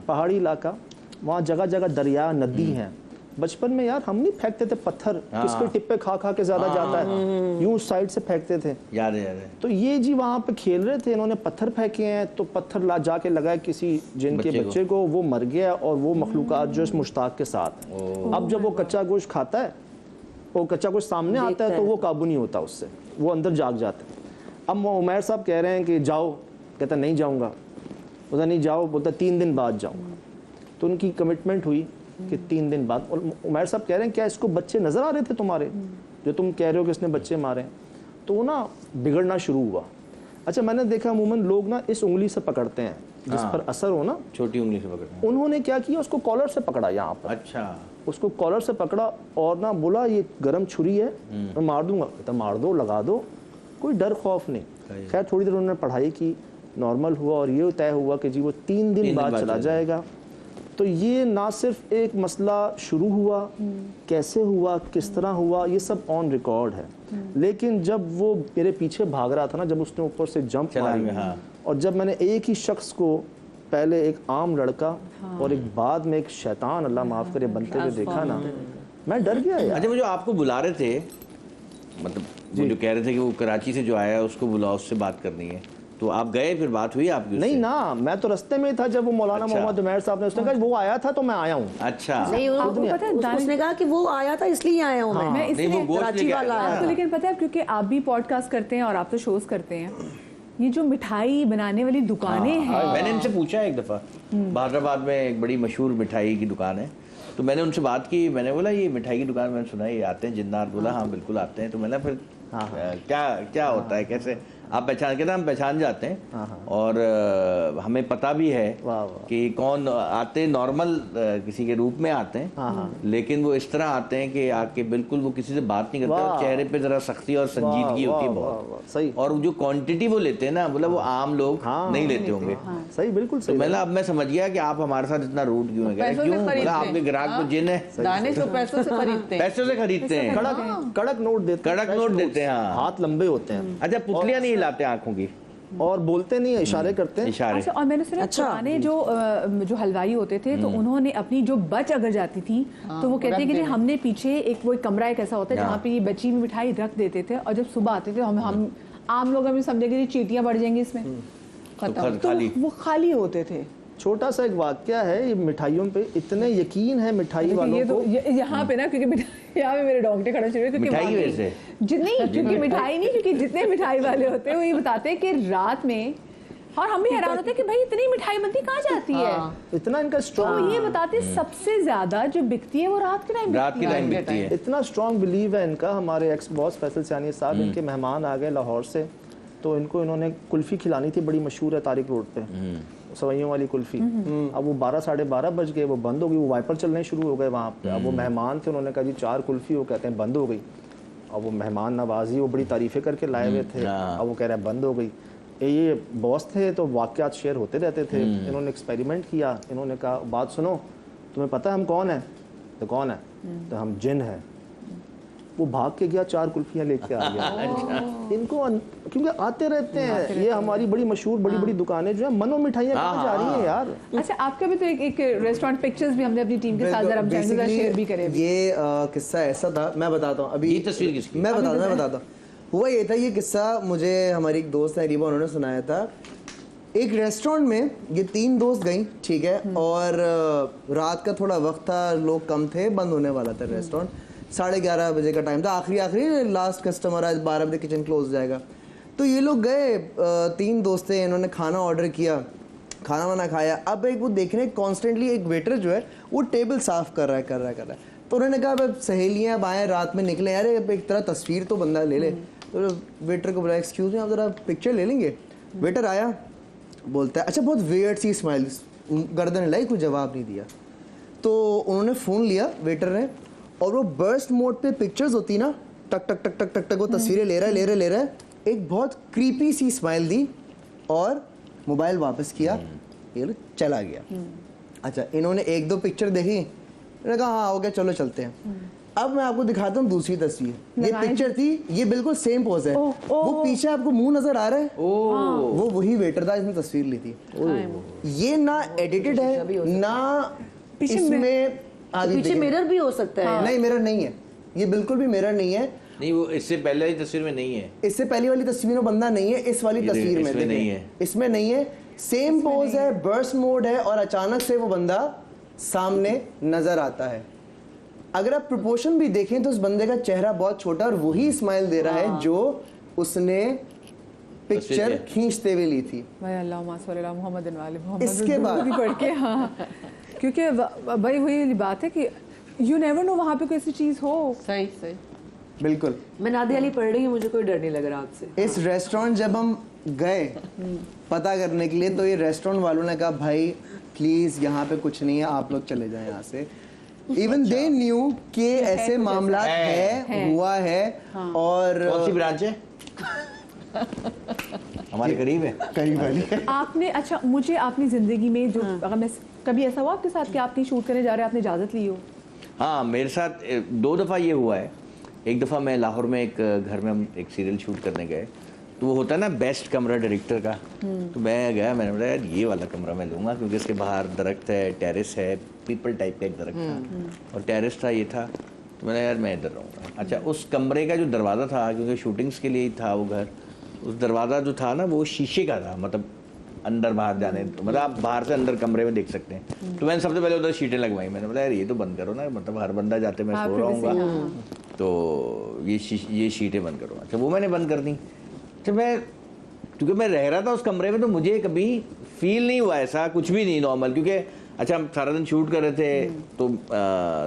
पहाड़ी इलाका, वहाँ जगह जगह दरिया नदी हैं। बचपन में यार हम नहीं फेंकते थे पत्थर, किसके टिप्पे खा खा के ज्यादा जाता है, यूं उस साइड से फेंकते थे। याद है। तो ये जी वहाँ पे खेल रहे थे, इन्होंने पत्थर फेंके हैं, तो पत्थर ला जाके लगाया किसी जिन के बच्चे को, वो मर गया। और वो मखलूकात जो इस मुश्ताक के साथ है। अब जब वो कच्चा गोश्त खाता है, वो कच्चा गोश्त सामने आता है तो वो काबू नहीं होता उससे, वो अंदर जाग जाते हैं। अब उमैर साहब कह रहे हैं कि जाओ। कहता नहीं जाऊँगा। बोलता नहीं जाओ, बोलता 3 दिन बाद जाऊँगा। तो उनकी कमिटमेंट हुई कि 3 दिन बाद। और उमैर साहब कह रहे हैं क्या इसको बच्चे नज़र आ रहे थे तुम्हारे, जो तुम कह रहे हो कि इसने बच्चे मारे? तो वो ना बिगड़ना शुरू हुआ। अच्छा मैंने देखा अमूमन लोग ना इस उंगली से पकड़ते हैं, जिस पर असर हो ना, छोटी उंगली से पकड़ना। उन्होंने क्या किया, उसको कॉलर से पकड़ा यहाँ पर। अच्छा, उसको कॉलर से पकड़ा और ना बोला ये गरम छुरी है, मैं मार दूंगा। तो मार दो, लगा दो, कोई डर खौफ नहीं। खैर थोड़ी देर उन्होंने पढ़ाई की, नॉर्मल हुआ और ये तय हुआ कि जी वो 3 दिन बाद चला जाएगा। तो ये ना सिर्फ एक मसला शुरू हुआ, कैसे हुआ, किस तरह हुआ, ये सब ऑन रिकॉर्ड है। लेकिन जब वो मेरे पीछे भाग रहा था ना, जब उसने ऊपर से जंप मारी, और जब मैंने एक ही शख्स को, पहले एक आम लड़का और एक बाद में एक शैतान, अल्लाह माफ करे, बनते हुए देखा ना, मैं डर गया यार। अच्छा, वो जो आपको बुला रहे थे, मतलब वो जो कह रहे थे कि वो कराची से जो आया उसको बुलाओ, उससे बात करनी है, तो आप गए, फिर बात हुई आपकी उससे? नहीं ना, मैं तो रास्ते में था जब वो मौलाना मोहम्मद उमैर साहब ने, उसने कहा वो आया था तो मैं आया हूँ। अच्छा, नहीं, आपको पता है उसने कहा कि वो आया था इसलिए आया हूँ मैं इसलिए नहीं, वो गोश्त कराची लेके वाला आया था। आया आपको लेकिन पता है, क्योंकि आप भी पॉडकास्ट करते हैं और आप तो शोज करते हैं, ये जो मिठाई बनाने वाली दुकानें हैं, मैंने इनसे पूछा एक दफ़ा, बहादुराबाद में एक बड़ी मशहूर मिठाई की दुकान है, तो मैंने उनसे बात की, मैंने बोला ये मिठाई की दुकान मैंने सुना है ये आते हैं जिन्नात, बोला हाँ बिल्कुल आते हैं। तो मैंने फिर क्या क्या होता है, कैसे आप पहचान, कहते हम पहचान जाते हैं, और हमें पता भी है कि कौन आते, नॉर्मल किसी के रूप में आते हैं, लेकिन वो इस तरह आते हैं कि आके बिल्कुल वो किसी से बात नहीं करते, और चेहरे पे जरा सख्ती और संजीदगी होती है बहुत सही। और जो क्वांटिटी वो लेते हैं ना, मतलब वो आम लोग नहीं लेते होंगे। सही, बिल्कुल तो सही। मैंने, अब मैं समझ गया कि आप हमारे साथ इतना रूड क्यों है, क्यों, बोला आपके ग्राहक तो जिन है, दानिश, वो पैसों से खरीदते हैं। पैसों से खरीदते हैं, कड़क नोट देते हैं, कड़क नोट देते हैं, हाँ। हाथ लंबे होते हैं। अच्छा, पुतलियां नहीं हिलाते आंखों की, और बोलते नहीं है, इशारे करते हैं। इशारे। अच्छा, और मैंने सुना पुराने जो हलवाई होते थे, तो उन्होंने अपनी जो बच अगर जाती थी, तो वो कहते हैं कि हमने पीछे एक वो एक ऐसा होता है जहाँ पे ये बची हुई मिठाई रख देते थे, और जब सुबह आते थे हम आम लोग हमें समझे कि चींटियां बढ़ जाएंगी इसमें, तो वो खाली होते थे। छोटा सा एक वाक्या है, ये मिठाइयों पे इतने यकीन है मिठाई वालों को, यहाँ पे ना, क्योंकि यहाँ पे मेरे डॉक्टर खड़े शुरू, क्योंकि मिठाई वैसे जितनी, क्योंकि मिठाई नहीं, क्योंकि जितने मिठाई वाले होते हैं वो ये बताते हैं कि रात में, और हम भी हैरान होते हैं कि भाई इतनी मिठाई बनती कहाँ जाती है, इतना इनका तो स्ट्रॉन्ग, ये बताते हैं सबसे ज्यादा जो बिकती है वो रात के टाइम बिकती है। इतना स्ट्रॉन्ग बिलीव है इनका। हमारे एक्स बॉस फैसल सानी साहब, इनके मेहमान आ गए लाहौर से, तो इनको इन्होंने कुल्फी खिलानी थी, बड़ी मशहूर है तारिक रोड पे, सवैयों वाली कुल्फी। अब वो 12 साढ़े 12 बज गए, वो बंद हो गई, वो वाइपर चलने शुरू हो गए वहाँ पे। अब वो मेहमान थे, उन्होंने कहा जी 4 कुल्फी, वो कहते हैं बंद हो गई। अब वो मेहमान नवाजी, वो बड़ी तारीफें करके लाए हुए थे, अब वो कह रहे हैं बंद हो गई। ये बॉस थे तो वाक़यात शेयर होते रहते थे। इन्होंने एक्सपेरिमेंट किया, इन्होंने कहा बात सुनो, तुम्हें पता है हम कौन है? तो कौन है? तो हम जिन है। वो भाग के गया, 4 कुल्फियाँ लेके आ गया। इनको क्योंकि आते रहते हैं, ये हमारी बड़ी मशहूर बड़ी बड़ी दुकानें जो है, मनो मिठाइयाँ कहाँ जा रही हैं यार। अच्छा, आपका भी तो एक रेस्टोरेंट पिक्चर्स भी हमने अपनी टीम के साथ जरा शेयर भी करे। ये किस्सा ऐसा था, मैं बताता हूँ अभी। ये तस्वीर किसकी? मैं बताता हूँ। हुआ ये था, ये किस्सा मुझे हमारी एक दोस्त है रीबा, उन्होंने सुनाया था। एक रेस्टोरेंट में ये 3 दोस्त गई, ठीक है, और रात का थोड़ा वक्त था, लोग कम थे, बंद होने वाला था रेस्टोरेंट, 11:30 बजे का टाइम था, आखिरी लास्ट कस्टमर, आज 12 बजे किचन क्लोज हो जाएगा। तो ये लोग गए, 3 दोस्त थे, इन्होंने खाना ऑर्डर किया, खाना वाना खाया। अब एक वो देख रहे हैं कॉन्स्टेंटली एक वेटर जो है वो टेबल साफ कर रहा है। तो उन्होंने कहा अब सहेलियाँ अब आए, रात में निकले, अरे एक तरह तस्वीर तो बंदा ले ले। तो वेटर को बोला एक्सक्यूज मी, आप ज़रा पिक्चर ले लेंगे। वेटर आया, बोलता है अच्छा, बहुत वियर्ड सी स्माइल, गर्दन हिलाई, कोई जवाब नहीं दिया। तो उन्होंने फ़ोन लिया वेटर ने, और वो बर्स्ट मोड पे पिक्चर्स होती ना, टक टक टक टक टक टक वो तस्वीरें ले रहा है, एक बहुत क्रीपी सी स्माइल दी और मोबाइल वापस किया, ये लो चला गया। अच्छा, इन्होंने 1-2 पिक्चर देखी, मैंने कहा हाँ हो गया, चलो चलते हैं। अब मैं आपको दिखाता हूँ दूसरी तस्वीर। ये पिक्चर थी, ये बिल्कुल सेम पोज है। वो पीछे आपको मुंह नजर आ रहा है, वो वही वेटर था जिसने तस्वीर ली थी। ये ना एडिटेड है ना इसमें पीछे मिरर भी हो सकता है। नहीं, मिरर नहीं है, ये बिल्कुल भी मिरर नहीं है। नहीं, वो इससे पहले वाली तस्वीर में नहीं है, इससे पहली वाली तस्वीर में बंदा नहीं है, इस वाली तस्वीर में नहीं है, इसमें नहीं है। सेम पोज है, बर्स्ट मोड है, और अचानक से वो बंदा सामने नजर आता है। अगर आप प्रोपोर्शन भी देखें तो उस बंदे का चेहरा बहुत छोटा, और वही स्माइल दे रहा है जो उसने पिक्चर खींचते हुए ली थी। इसके बाद भी पढ़ के, हाँ, क्योंकि भाई वही बात है कि यू नेवर नो वहाँ पे कोई ऐसी चीज़ हो। सही सही, बिल्कुल। मैं नादिया अली पढ़ रही हूँ, मुझे कोई डर नहीं लग रहा आपसे। इस रेस्टोरेंट जब हम गए पता करने के लिए, तो ये रेस्टोरेंट वालों ने कहा भाई प्लीज यहाँ पे कुछ नहीं है, आप लोग चले जाएं यहाँ से। इवन दे न्यू कि ऐसे मामला है, हुआ है। और कौन सी ब्रांच है? हमारे करीब है, करीब वाली। आपने अच्छा मुझे अपनी जिंदगी में जो अगर मैं कभी ऐसा हुआ आपके साथ कि आप कहीं शूट करने जा रहे हैं, आपने इजाजत ली हो? हाँ मेरे साथ 2 दफ़ा ये हुआ है। एक दफ़ा मैं लाहौर में एक घर में हम एक सीरियल शूट करने गए, तो वो होता है ना बेस्ट कमरा डायरेक्टर का, तो मैं गया, मैंने बोला यार ये वाला कमरा मैं लूँगा क्योंकि इसके बाहर दरख्त है, टेरेस है, पीपल टाइप का एक दरख्त था और टेरेस था, ये था, तो मैंने यार मैं इधर रहूँगा। अच्छा उस कमरे का जो दरवाज़ा था, क्योंकि शूटिंग्स के लिए ही था वो घर, उस दरवाज़ा जो था ना वो शीशे का था, मतलब अंदर बाहर जाने, मतलब आप बाहर से अंदर कमरे में देख सकते हैं। तो मैंने सबसे पहले उधर शीटें लगवाई, मैंने बोला यार ये तो बंद करो ना, मतलब हर बंदा जाते मैं सो रहा हूँ, तो ये शीटें बंद करो। अच्छा वो मैंने बंद कर दी। तो मैं क्योंकि मैं रह रहा था उस कमरे में, तो मुझे कभी फील नहीं हुआ ऐसा, कुछ भी नहीं, नॉर्मल। क्योंकि अच्छा हम सारा दिन शूट कर रहे थे, तो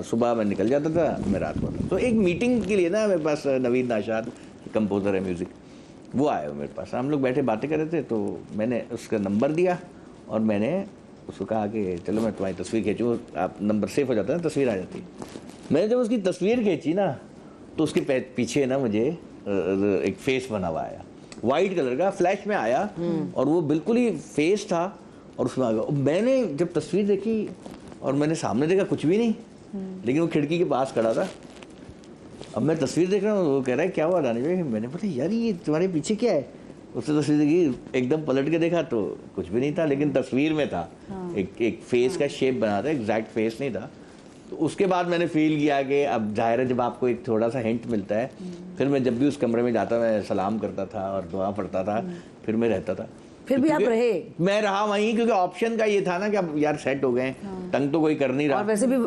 सुबह मैं निकल जाता था, मैं रात को आता। तो एक मीटिंग के लिए ना मेरे पास नवीद नाशाद कंपोज़र है म्यूज़िक, वो आए हो मेरे पास, हम लोग बैठे बातें कर रहे थे, तो मैंने उसका नंबर दिया और मैंने उसको कहा कि चलो मैं तुम्हारी तस्वीर खींचूँ, आप नंबर सेव हो जाता है ना, तस्वीर आ जाती है। मैंने जब उसकी तस्वीर खींची ना, तो उसके पीछे ना मुझे एक फेस बना हुआ आया, वाइट कलर का, फ्लैश में आया, और वो बिल्कुल ही फेस था और उसमें आ गया। मैंने जब तस्वीर देखी और मैंने सामने देखा कुछ भी नहीं, लेकिन वो खिड़की के पास खड़ा था। अब मैं तस्वीर देख रहा हूँ, वो कह रहा है क्या हुआ दानिश भाई? मैंने बोला यार ये तुम्हारे पीछे क्या है? उसने तस्वीर देखी, एकदम पलट के देखा तो कुछ भी नहीं था, लेकिन तस्वीर में था एक फेस का शेप बना था, एग्जैक्ट फेस नहीं था। तो उसके बाद मैंने फील किया कि अब जाहिर है जब आपको एक थोड़ा सा हिंट मिलता है, फिर मैं जब भी उस कमरे में जाता मैं सलाम करता था और दुआ पढ़ता था, फिर मैं रहता था। फिर भी आप रहे? मैं रहा वहीं, क्योंकि ऑप्शन का ये था ना कि अब यार सेट हो गए, तंग तो कोई कर नहीं रहा। और वैसे भी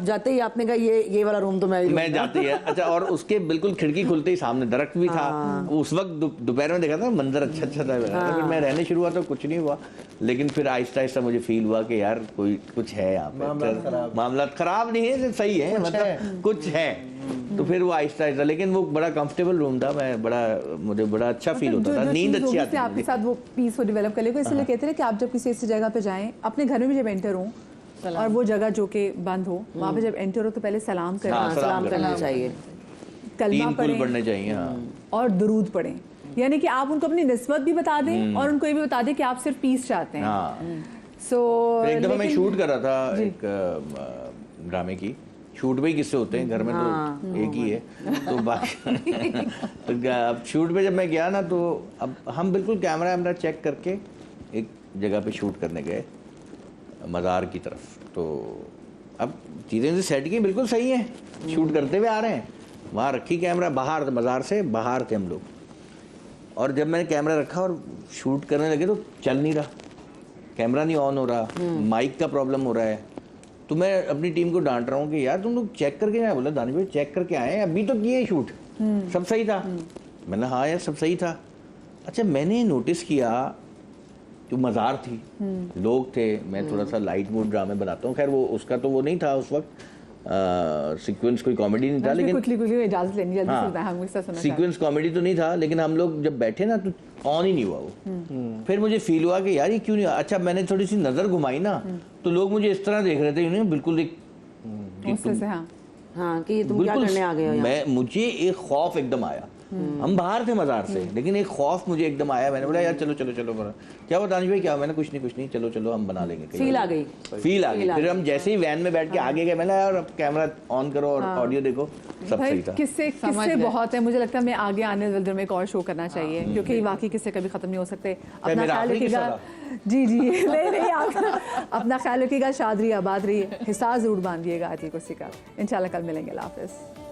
जाते ही आपने कहा ये वाला रूम तो मैं जाती है। अच्छा और उसके बिल्कुल खिड़की खुलते ही सामने दरख्त भी था। उस वक्त दोपहर में देखा था, मंजर अच्छा था। फिर मैं रहने शुरू हुआ तो कुछ नहीं हुआ, लेकिन फिर आहिस्ता आहिस्ता मुझे फील हुआ कि यार कोई कुछ है यहाँ पे, मामला खराब नहीं है, सही है, मतलब कुछ है। तो फिर वो आहिस्ता आहिस्ता, लेकिन वो बड़ा कंफर्टेबल रूम था, मुझे बड़ा अच्छा फील होता था, नींद अच्छी आती थी आपके साथ वो पीस को डेवलप कर लेगा। इसलिए कहते हैं कि आप जब किसी ऐसी जगह पे जाएं, अपने घर में भी जब एंटर हो और वो जगह जो कि बंद हो, वहाँ पे जब एंटर हो तो पहले सलाम करें, सलाम करना चाहिए, कलमा पढ़ने चाहिए, और दुरूद पढ़ें। यानी कि आप उनको अपनी निस्बत भी बता दें और उनको ये भी बता दें कि आप सिर्फ पीस चाहते हैं। सो एक दफा मैं शूट कर रहा था एक ड्रामे की, शूट पे ही किस्से होते हैं, घर में तो एक ही है, तो बाकी तो अब शूट पे जब मैं गया ना, तो अब हम बिल्कुल कैमरा चेक करके एक जगह पे शूट करने गए, मज़ार की तरफ। तो अब चीज़ें सेट की बिल्कुल सही हैं, शूट करते हुए आ रहे हैं, वहाँ रखी कैमरा, बाहर मज़ार से बाहर थे हम लोग, और जब मैंने कैमरा रखा और शूट करने लगे तो चल नहीं रहा, कैमरा नहीं ऑन हो रहा, माइक का प्रॉब्लम हो रहा है। तो मैं अपनी टीम को डांट रहा हूँ कि यार तुम लोग चेक करके आए। बोला दानिश भाई चेक करके आए हैं, अभी तो किए शूट, सब सही था। मैंने हाँ यार सब सही था। अच्छा मैंने नोटिस किया जो मज़ार थी, लोग थे, मैं थोड़ा सा लाइट मूड ड्रामे बनाता हूँ, खैर वो उसका तो वो नहीं था उस वक्त, सीक्वेंस कोई कॉमेडी नहीं था, लेकिन इजाजत लेनी जल्दी से सीक्वेंस कॉमेडी तो नहीं था, लेकिन हम लोग जब बैठे ना तो ऑन ही नहीं हुआ वो। फिर मुझे फील हुआ कि यार ये क्यों नहीं। अच्छा मैंने थोड़ी सी नजर घुमाई ना, तो लोग मुझे इस तरह देख रहे थे, बिल्कुल एक हाँ कि तुम क्या करने आ गए हो। मुझे एक खौफ एकदम आया, हम बाहर थे मज़ार से, लेकिन एक खौफ मुझे एकदम आया। मैंने बोला यार चलो चलो चलो, क्या हुआ दानिश भाई क्या? मैंने कुछ नहीं, चलो चलो हम बना लेंगे। फील आ गई। फिर हम जैसे ही वैन में बैठ के आगे गए, मैंने यार अब कैमरा ऑन करो और ऑडियो देखो, सब सही था। किस्से बहुत है, मुझे लगता है मैं आगे आने वाले दिन में एक और शो करना चाहिए, क्योंकि वाकई किस्से कभी खत्म नहीं हो सकते। अपना ख्याल रखिएगा। जी नहीं अपना ख्याल रखिएगा, शाद रही आबाद रही, हिसाब जरूर बांधिएगा आदिल कुर्सी का। इंशाल्लाह कल मिलेंगे। अल्लाह हाफ़िज़।